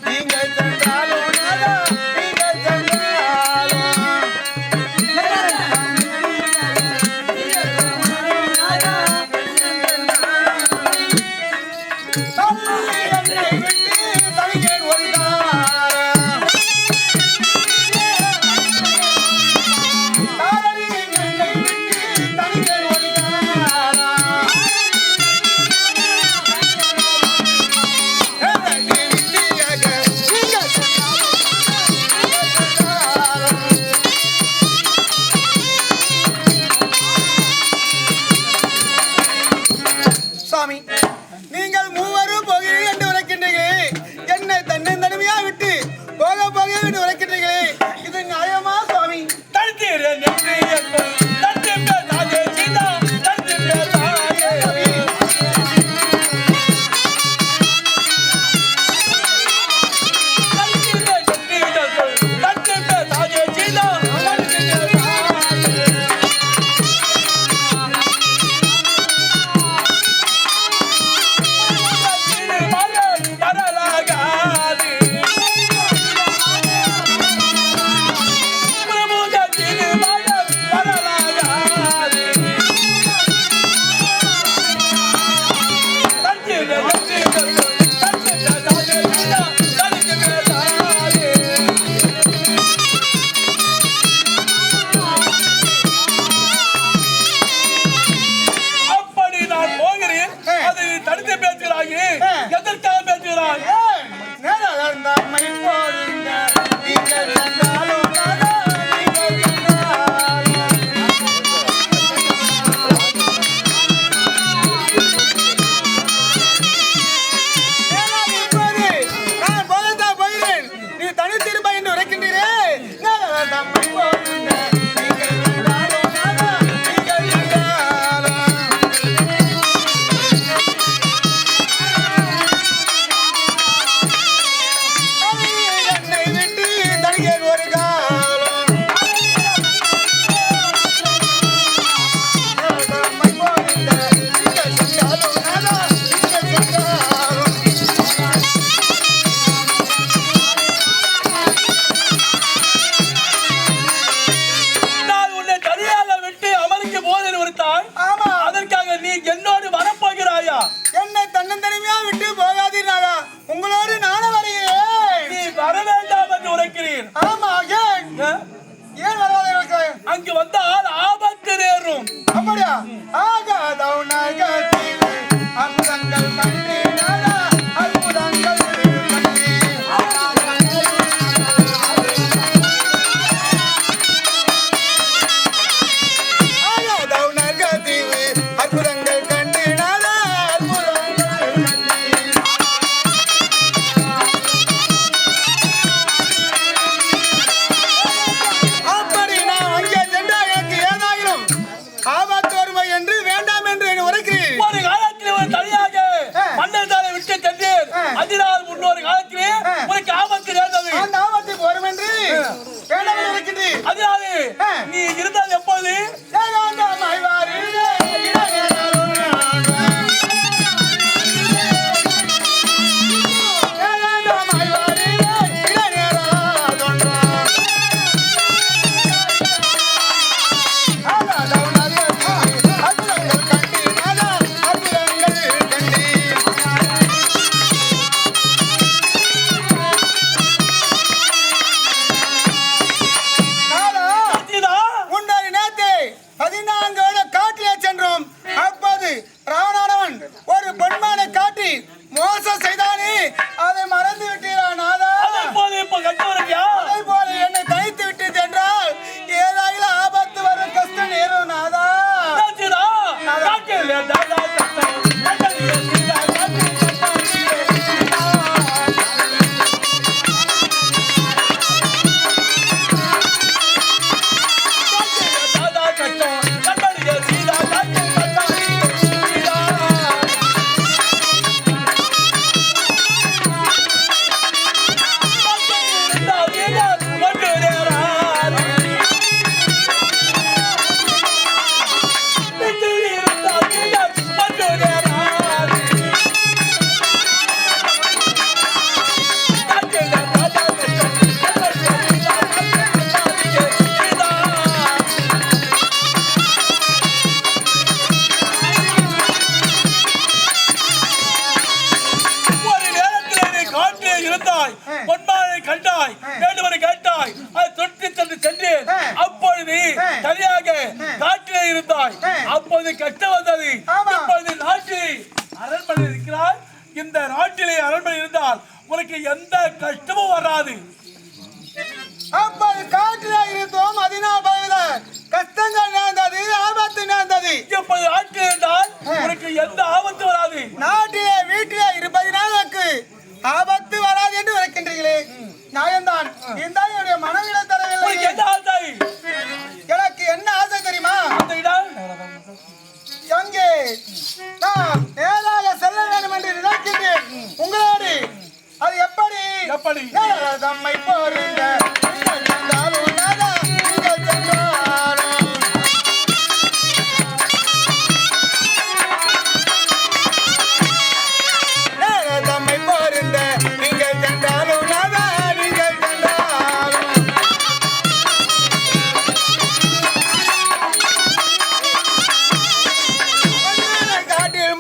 நீங்கள் சென்றாலும் நாதா, நீங்கள் சென்றாலும் தள்ளி என்னை விட்டு தனியேன் ஒன்றார். தாரணி என்னை விட்டு தனியேன் ஒன்றார். என்னை விட்டீங்க நீங்கள் சாமி, நீங்கள் மூவரும் போகிறீர்கள் என்று உரைக்கின்றீர்களே, என்னை தன்னந்தனிமையா விட்டு போக போகிறீர்கள் என்று உரைக்கின்றீர்களே, இது நியாயமா சுவாமி? தடுத்தீரேன் என்று எங்கள் தடுத்து பேசாதே சீதா, தடுத்து பேசாதே. தடுத்தீரேன் என்று எங்கள் தடுத்து பேசாதே சீதா, தடுத்து பேசாதே. மகன் வரலாகாது. தடுத்து பேசுகிறாய் எதற்காக பேசுகிறாய் நீ தனித்திருப்பா என்று உரைக்கின்றீரே அங்கு வந்தால் ஆபத்து நேரும். அப்படியா? அற்புதங்கள் கண்டீனாலா அற்புதங்கள் அற்புதங்கள் கண்டீனாலா அப்படி நான் அங்கே சென்றால் எனக்கு ஏதாயிலும் ஆபத்து வருமை என்று வேண்டாம் என்று உரைக்கிறேன். ஒரு காலத்திலே ஒரு தனியாக மன்னர்தாரை விட்டு சென்றேன். அதனால் முன்னொரு காலத்திலே உனக்கு ஆபத்து நேர்ந்தது. அந்த ஆபத்துக்கு வரும் என்று வேண்டாம் என்று உரைக்கிறேன். அதனாலே நீ இருந்தால் எப்போது மோசம் செய்தானே அதை மறந்து விட்டீரா நாதா? அதை போல என்னை தனித்து விட்டது என்றால் ஏதாயிலும் ஆபத்து வரும் கஷ்டம் நேரும் நாதா. பொன்மானை கண்டாய், வேண்டுவனை கேட்டாய், அதை தொட்டு சென்று சென்றேன். அப்பொழுது தனியாக காட்டிலே இருந்தாய். அப்போது கஷ்டம் வந்தது. இப்பொழுது நாட்டில் அரண்மனை இருக்கிறாய். இந்த நாட்டிலே அரண்மனை இருந்தால் உனக்கு எந்த கஷ்டமும் வராது. அப்போது காட்டிலே இருந்தோம். அதனால் கஷ்டங்கள் நேர்ந்தது, ஆபத்து நேர்ந்தது. இப்போது நாட்டில் இருந்தால் உனக்கு எந்த ஆபத்து வராது. நாட்டிலே வீட்டிலே இருப்பதினால் எனக்கு ஆபத்து வராது என்று உரைக்கின்றீர்களே, நியாயம்தான். இருந்தால் என்னுடைய மனவிட தரவில்லை. எனக்கு என்ன ஆசை தெரியுமா? எங்கே நான் நேராக செல்ல வேண்டும் என்று நினைக்கின்றேன் உங்களோடு. அது எப்படி? தம்மை போருங்க காட்டில்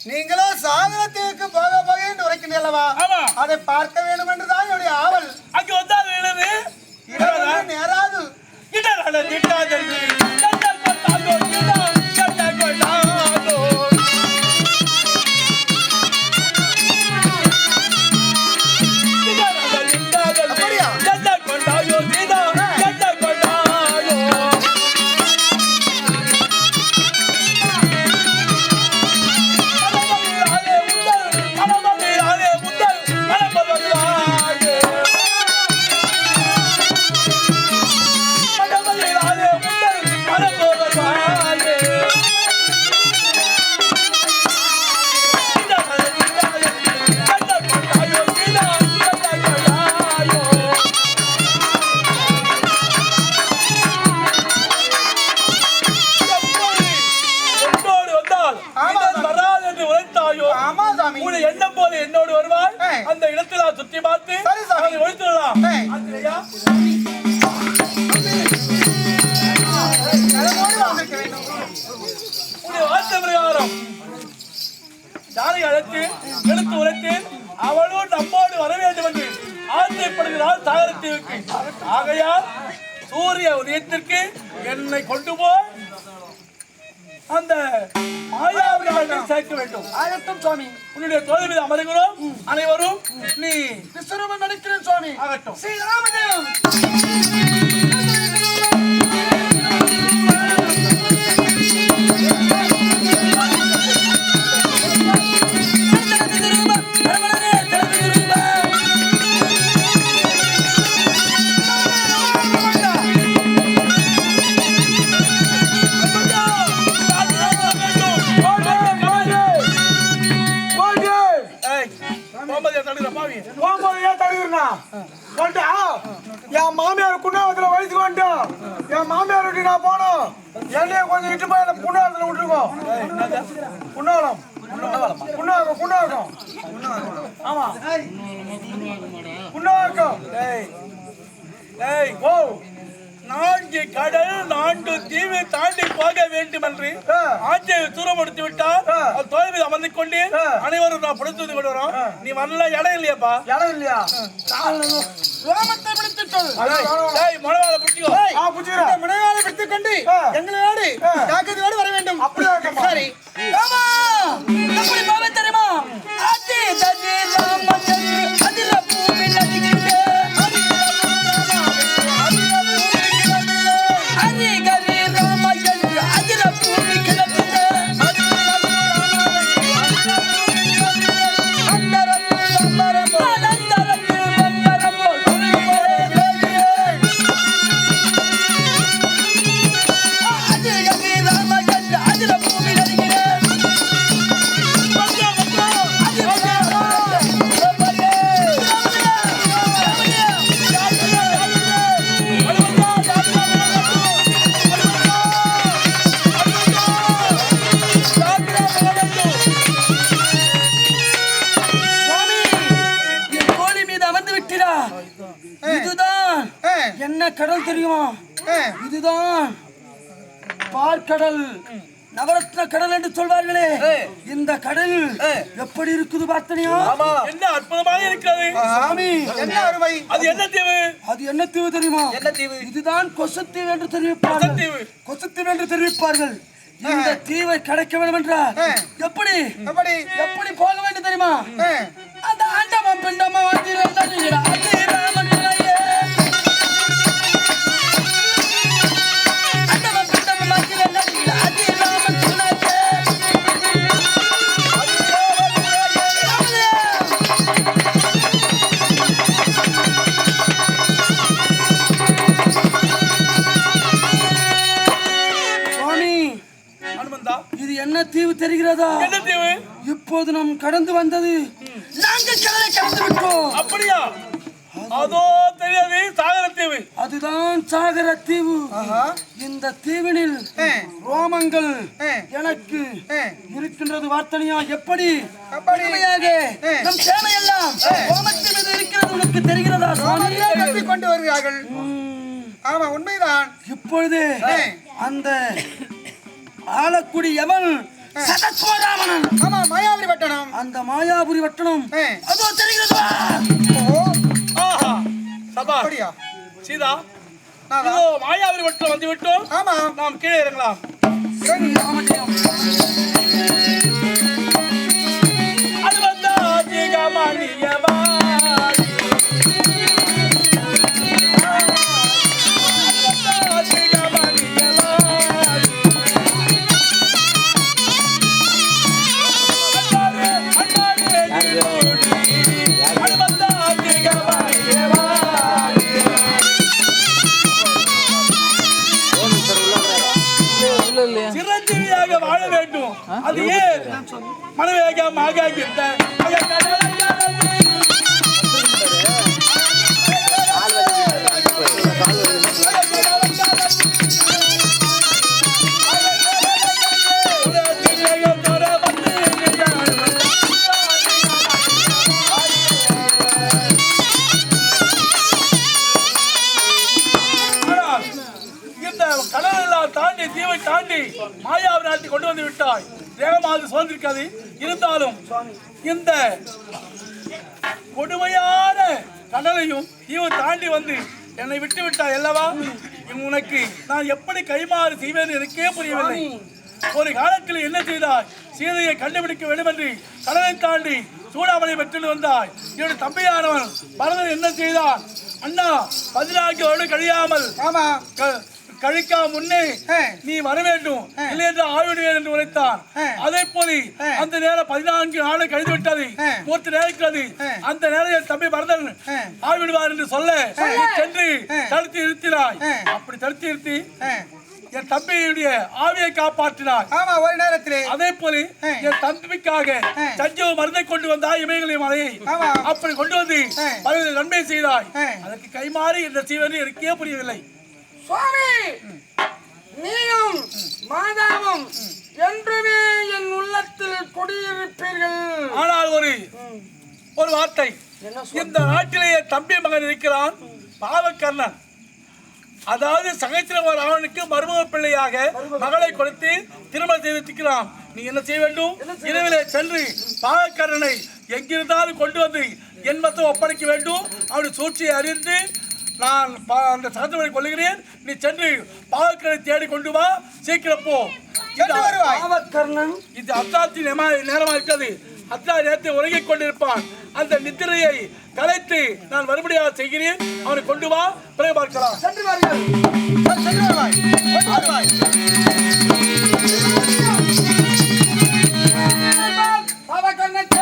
நீங்களோ சாகரத்திற்கு போக போக என்று உரைக்கின்றல்லவா? ஆமா. அதை பார்க்க வேண்டும் என்றுதான் என்னுடைய ஆவல். அங்க வந்தா எழுது இரவு நேராது எண்ணம் போல என்னோடு வருவாய். அந்த இடத்துல சுற்றி பார்த்து ஒழித்துடலாம். வார்த்தை பிரகாரம் யாரை அழைத்து எடுத்து உரைத்து அவளோடு நம்மோடு வர வேண்டும் என்று ஆசைப்படுகிறாள் சாகரத்தீவுக்கு. ஆகையால் சூரிய உதயத்திற்கு என்னை கொண்டு போய் அந்த மாயாவினை சேர்க்க வேண்டும். ஆகட்டும் சுவாமி. உன்னுடைய தோல் மீது அமருகிறோம். அனைவரும் நீ விஸ்வரூபம் நடிக்கிறேன் சுவாமி. ஆகட்டும். ஸ்ரீராமஜெயம். என் மாமியார் குண்டாவத்துல வயசுக்கு வந்துட்டோம். என் மாமியார் விட்டு நான் போனோம். என்னைய கொஞ்சம் இட்டு போய் குண்டாவத்துல விட்டுருக்கோம். குண்டாவலம் குண்டாகம் ஆமா குண்டாகம். ஓ 4 கடல் 4 தீவை தாண்டி போக வேண்டும் என்று ஆட்சியை தூரம் எடுத்து விட்டார். தோல்வி அமர்ந்து கொண்டு அனைவரும் நான் பிடித்து கொண்டு வரோம். நீ வரல இடம் இல்லையாப்பா? இடம் இல்லையா? ரோமத்தை பிடித்துட்டோம். மனவாளை பிடிச்சிக்கோ. முனைவாளை பிடித்துக் கொண்டு எங்களோடு தாக்கத்தோடு வர வேண்டும். சரி. ஆமா. எப்படி பாவ தெரியுமா? ஆதி ததி ராமச்சந்திர அதில பூமி நதிக்கிட்ட ஹரி கரி ராமச்சந்திர அதில பூமி கிடக்கிட்ட அந்தரம் பம்பரம் அனந்தரம் பம்பரம் ஹரி கரி ராமச்சந்திர அதில பூமி நதிக்கிட்ட என்ன கடல் தெரியுமா? இதுதான் பார்க்கடல், நவரத்ன கடல் என்று சொல்வார்களே. இந்த கடல் எப்படி இருக்குது பார்த்தனியா? என்ன அற்புதமாக இருக்கிறது சாமி. என்ன அருமை. அது என்ன தீவு? அது என்ன தீவு தெரியுமா? என்ன தீவு? இதுதான் கொசத்தீவு என்று தெரிவிப்பார்கள். கொசத்தீவு என்று தெரிவிப்பார்கள். இந்த தீவை கிடைக்க வேண்டும் என்றால் எப்படி எப்படி போக வேண்டும் தெரியுமா? அந்த ஆண்டவன் பிண்டமா இது என்ன தீவு தெரிகிறதா? என்ன தீவு? இப்போது நாம் கடந்து வந்தது நாங்கள் கடலை கடந்து விட்டோம். அப்படியா? அதோ தெரியாது சாகரத்தீவு. அதுதான் சாகரத்தீவு. இந்த தீவினில் ரோமங்கள் எனக்கு இருக்கின்றது வார்த்தனியா. எப்படி நம் சேவையெல்லாம் ரோமத்தின் மீது இருக்கிறது உனக்கு தெரிகிறதா? கொண்டு வருவார்கள். ஆமா, உண்மைதான். இப்பொழுது அந்த ஆலக்குடி எவன் சதத்வராமணன். ஆமா, மாயாவி அந்த மாயாபுரி வட்டணம் அதோ தெரிகிறது. ஆஹா சபா அப்படியா சீதா இதோ மாயாவரி வட்டம் வந்து விட்டோம். ஆமா நாம் கீழே இறங்கலாம். அது வந்தா ஜிகமணியவா சிரஞ்சீவியாக வாழ வேண்டும். அது ஏன் மனவேகமாக தாண்டி தீவை தாண்டி மாயாவி நாட்டை கொண்டு வந்து விட்டாய். வேகமாக சுதந்திருக்காது. இருந்தாலும் இந்த கொடுமையான கடலையும் தீவை தாண்டி வந்து என்னை விட்டு விட்டாய் அல்லவா? உனக்கு நான் எப்படி கைமாறு செய்வேன் எனக்கே புரியவில்லை. ஒரு காலத்தில் என்ன செய்தாய்? சீதையை கண்டுபிடிக்க வேண்டும் என்று கடலை தாண்டி சூடாமலை பெற்று வந்தாய். என்னுடைய தம்பியானவன் பரதன் என்ன செய்தான்? அண்ணா 14 வருடம் கழியாமல் கழிக்கா முன்னே நீ வர வேண்டும், இல்லை என்று ஆய்விடுவேன் என்று உரைத்தான். அதே போல அந்த நேரம் 14 நாள் கழிந்து விட்டது. மூர்த்தி நேரிட்டது. அந்த நேரம் என் தம்பி பரதன் ஆய்விடுவார் என்று சொல்ல சென்று தடுத்து நிறுத்தினாய். அப்படி தடுத்து நிறுத்தி என் தம்பியுடைய ஆவியை காப்பாற்றினார். ஆமா ஒரு நேரத்திலே. அதே போல என் தம்பிக்காக சஞ்சீவ மருந்தை கொண்டு வந்தாய் இமயமலை மலையை. அப்படி கொண்டு வந்து நன்மை செய்தாய். அதற்கு கைமாறி என்ற செய்வது எனக்கே புரியவில்லை. சுவாமி, நீயும் மாதாவும் என்றுமே என் உள்ளத்தில் குடியிருப்பீர்கள். ஆனால் ஒரு வார்த்தை, இந்த நாட்டிலேயே தம்பி மகன் இருக்கிறான் பாவக்கர்ணன். அதாவது சகசிரவ ராவனுக்கு மருமக பிள்ளையாக மகளை கொடுத்து திருமணம் செய்திருக்கிறான். நீ என்ன செய்ய வேண்டும்? இரவிலே சென்று பாவக்கர்ணனை எங்கிருந்தாலும் கொண்டு வந்து என் மொத்தம் ஒப்படைக்க வேண்டும். அவருடைய சூழ்ச்சியை அறிந்து நான் அந்த சகத்திரத்தை கொள்ளுகிறேன். நீ சென்று பாவக்கர்ணனை தேடி கொண்டு வா. சீக்கிரம் போ. பாவக்கர்ணன் இது அத்தாத்தி நேரமா இருக்கிறது. அத்தா நேரத்தை உறங்கிக் கொண்டிருப்பான். அந்த நித்திரையை கலைத்து நான் மறுபடியாக செய்கிறேன். அவனை கொண்டு வா. பிறகு பார்க்கலாம். சென்று வருவாய். பாவக்கர்ணன்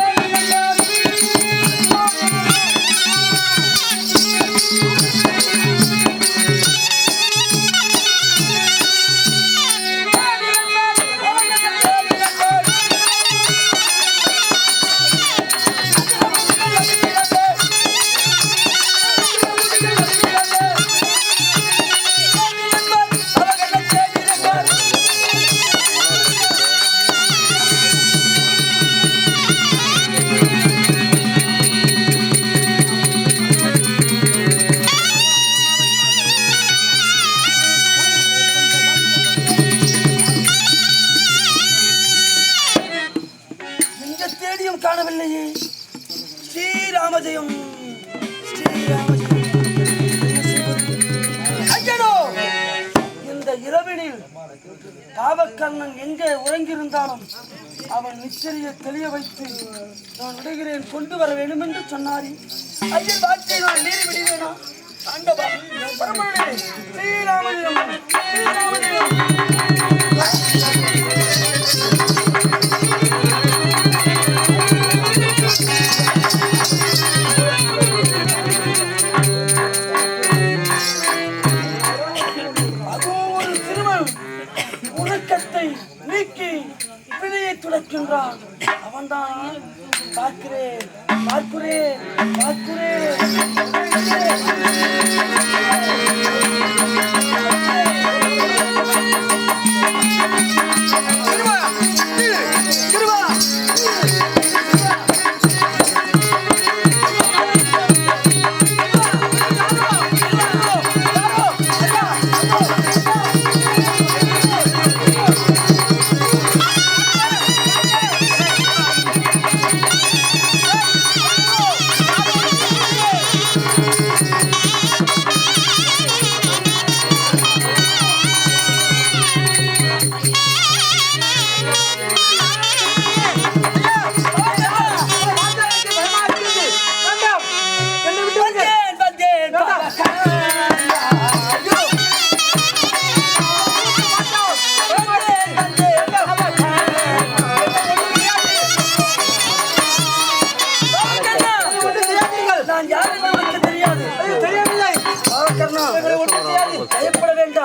காணவில்லையே. ஸ்ரீராமஜெயம் ஐயனோ, இந்த இரவினில் பாவக்கர்ணன் எங்கே உறங்கியிருந்தாலும் அவன் நிச்சரியை தெளிய வைத்து நான் விடுகிறேன், கொண்டு வர வேண்டும் என்று சொன்னாரி. ஐயன் வார்த்தை நான் நீறி விடுவேனா? ஆண்டவா, பரமனே, ஸ்ரீராமஜெயம் நீக்கி பிழையை துடைக்கின்றான். அவன்தான் பார்க்கிறேன்.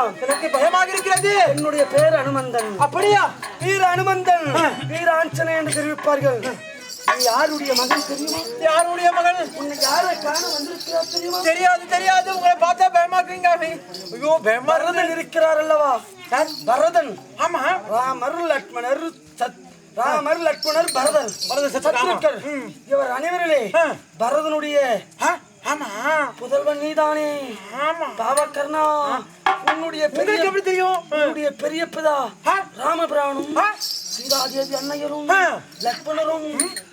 பயம்தான். எனக்கு பயமாக இருக்கிறது. என்னுடைய பேர் அனுமந்தன். அப்படியா? வீர அனுமந்தன், வீர ஆஞ்சனை என்று தெரிவிப்பார்கள். நீ யாருடைய மகன் தெரியுமா? யாருடைய மகள்? உன்னை யாரை காண வந்திருக்கிறா தெரியுமா? தெரியாது தெரியாது. உங்களை பார்த்தா பயமாக்குறீங்க. ஐயோ பயமா. பரதன் இருக்கிறார் அல்லவா? பரதன். ஆமா. ராமர் லட்சுமணர் ராமர் லட்சுமணர் பரதன் சத்ருக்கர். இவர் அனைவரிலே பரதனுடைய ஆமா புதல்வன் நீதானே? ஆமா. பாவகர்ணா, உன்னுடைய பெரிய எப்படி தெரியும்? உன்னுடைய பெரிய பிதா ராமபிரானும் சீதாதேவி அன்னையரும் லட்சுமணரும்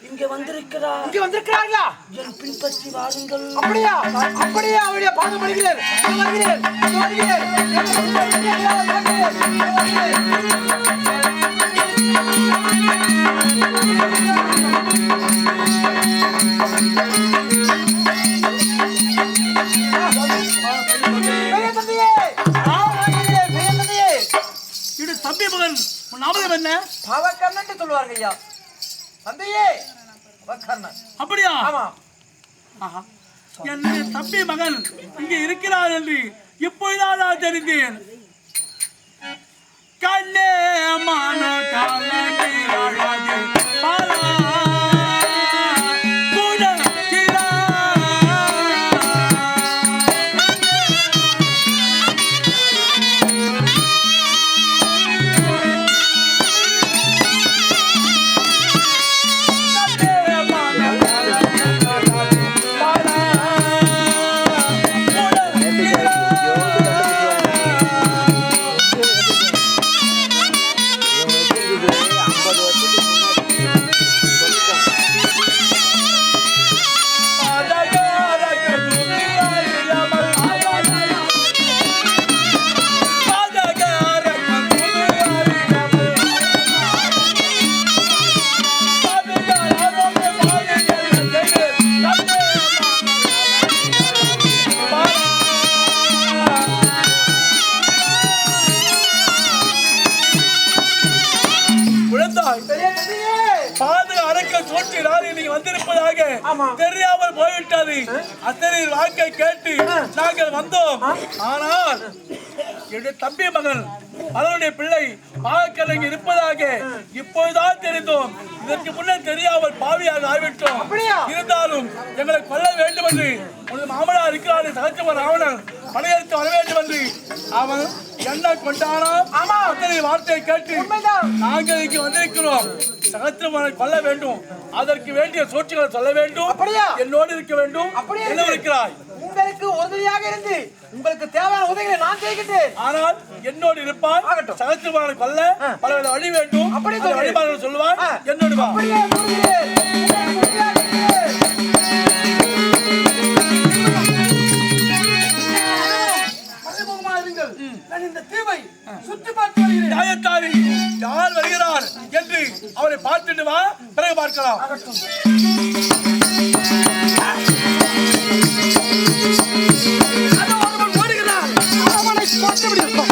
இங்க வந்திருக்கிறார். இங்க வந்திருக்கிறார்களா? என் பின்பற்றி வாருங்கள். அப்படியா? அப்படியா? அவருடைய பாதம் படுகிறேன். இது தம்பி மகன். உன் நாமம் என்ன? பாவகர்ணன் சொல்லுவாங்க ஐயா. தந்தையே பாவகர்ணன். அப்படியா? ஆமா. என்னுடைய தம்பி மகன் இங்கே இருக்கிறார் என்று இப்பொழுதுதான் நான் தெரிந்தேன். கண்ணே மான காலடி அழகு பாலா குடத்திலா தெரியாமல் போய்விட்டது. அத்தனை வாக்கை கேட்டு நாங்கள் வந்தோம். ஆனால் என்னுடைய தம்பி மகன் அவருடைய பிள்ளை பாவக்கரன் இருப்பதாக இப்போதுதான் தெரிந்தோம். இதற்கு முன்னர் தெரியாமல் பாவியாக ஆகிவிட்டோம். இருந்தாலும் எங்களை கொல்ல வேண்டும் என்று உனது மாமனா இருக்கிறார் சகச்சவன் ராவணன் படையெடுத்து வர வேண்டும் என்று அவன் என்ன கொண்டானோ அத்தனை வார்த்தையை கேட்டு நாங்கள் இங்கு வந்திருக்கிறோம். சகச்சவனை கொல்ல வேண்டும், அதற்கு வேண்டிய சூழ்ச்சிகளை சொல்ல வேண்டும், என்னோடு இருக்க வேண்டும். என்ன இருக்கிறாய்? உங்களுக்கு உதவியாக இருந்து உங்களுக்கு தேவையான உதவிகளை நான் செய்கின்றேன். ஆனால் என்னோடு இருப்பான். சகச்சவனை கொல்ல பல வழி வேண்டும். வழிபாடுகள் சொல்லுவான். என்னோடு வா. இந்த தீவை சுற்றி பார்த்து வருகிறேன். யார் வருகிறார் என்று அவரை பார்த்துட்டு வா, பிறகு பார்க்கலாம். ஓடுகிறார். அவனை பார்த்து விடுகிறோம்.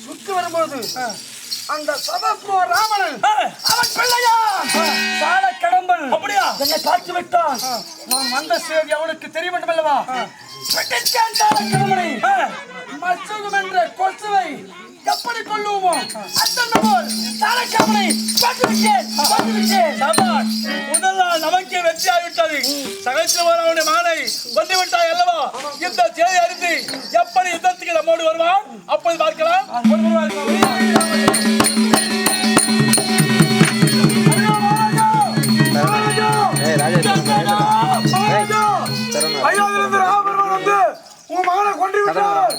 சுற்றி வரும்போது அந்த சதப்போ ராவணன் அவன் பிள்ளையா சால கடம்பன் அப்படியா என்னை பார்த்து விட்டான். நான் வந்த செய்தி அவனுக்கு தெரிய வேண்டும் அல்லவா? மச்சகம் என்ற கொசுவை எப்படி கொள்ளுவோமோ முதல் நாள் நமக்கே வெற்றியாகிவிட்டது. சகச்சவனுடைய மகனை வந்துவிட்டாய் அல்லவா? இந்த செய்தி அறிந்து எப்படி யுத்தத்துக்கு நம்மோடு வருவான் அப்போது பார்க்கலாம். உன் மகனை கொண்டு விட்டார்.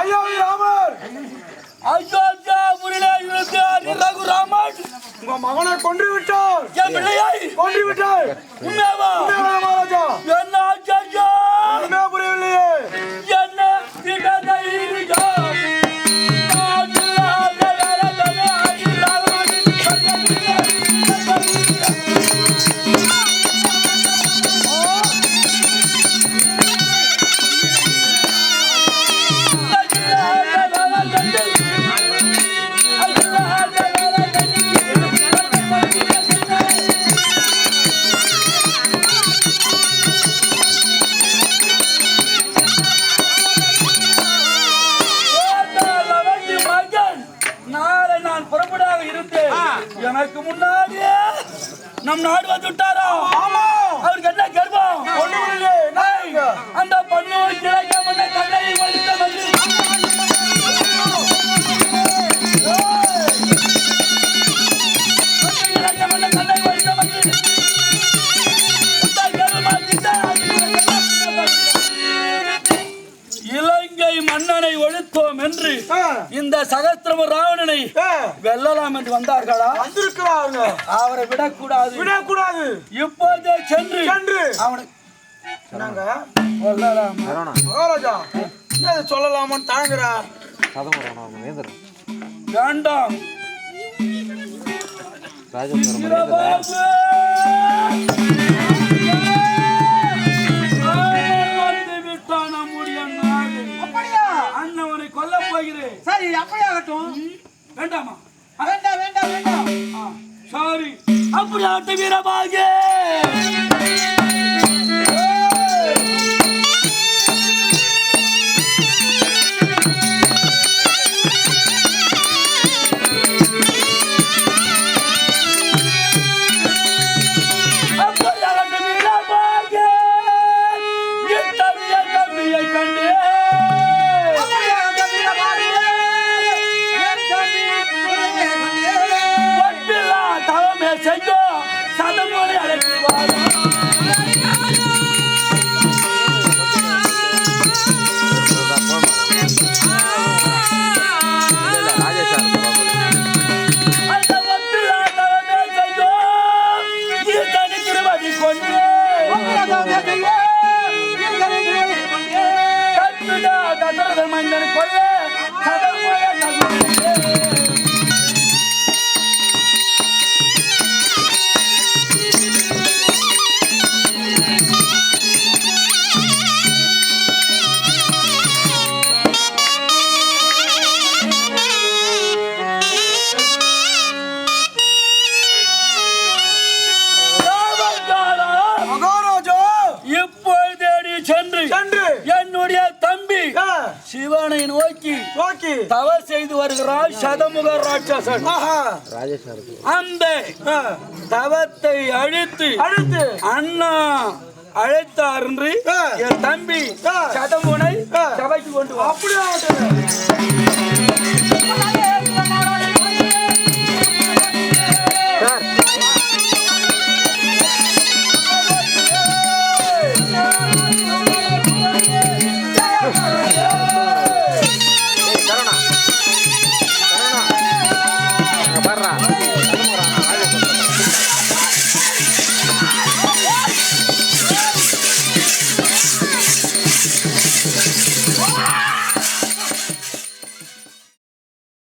ஐயா ராமர், ஐயோ உண்மையாவா? உண்மையா மகாராஜா? என்ன ஆச்சாரியா? உண்மையா புரியவில்லையே. என்ன திடதை இருக்கா? எனக்கு முன்னாடியே நம் நாடு வந்துட்டாரா? ஆமா. அவருக்கு என்ன கர்வம்? ஒண்ணும் இல்லையே. அந்த பொண்ணு கிடைக்காம கண்ணை வலித்த வந்து இலங்கை மன்னனை ஒழித்தோம் என்று இந்த சகஸ்திரம ராவணனை வெல்லலாம் என்று வந்தார்களா? வந்திருக்கிறாங்க. அவரை விடக்கூடாது, விடக்கூடாது. இப்போதே சென்று சென்று அவனுக்கு என்னங்க கொல்லலாம். மகாராஜா என்ன சொல்லலாமான்னு தாங்குறா. வேண்டாம் வந்து விட்டான் நம்முடைய நாடு. அப்படியா? அண்ணவனை கொல்ல போகிறேன். சரி, அப்படியாகட்டும். வேண்டாமா? வேண்டாம் வேண்டாம் வேண்டாம். சாரி, அப்படியாட்ட வீரபாக சிவனை நோக்கி தவ செய்து வருகிறார் சதமுக ராட்சசன். அந்த தவத்தை அழித்து அண்ணா அழைத்தார் என்று என் தம்பி சதமுனை சபைக்கு கொண்டு அப்படியே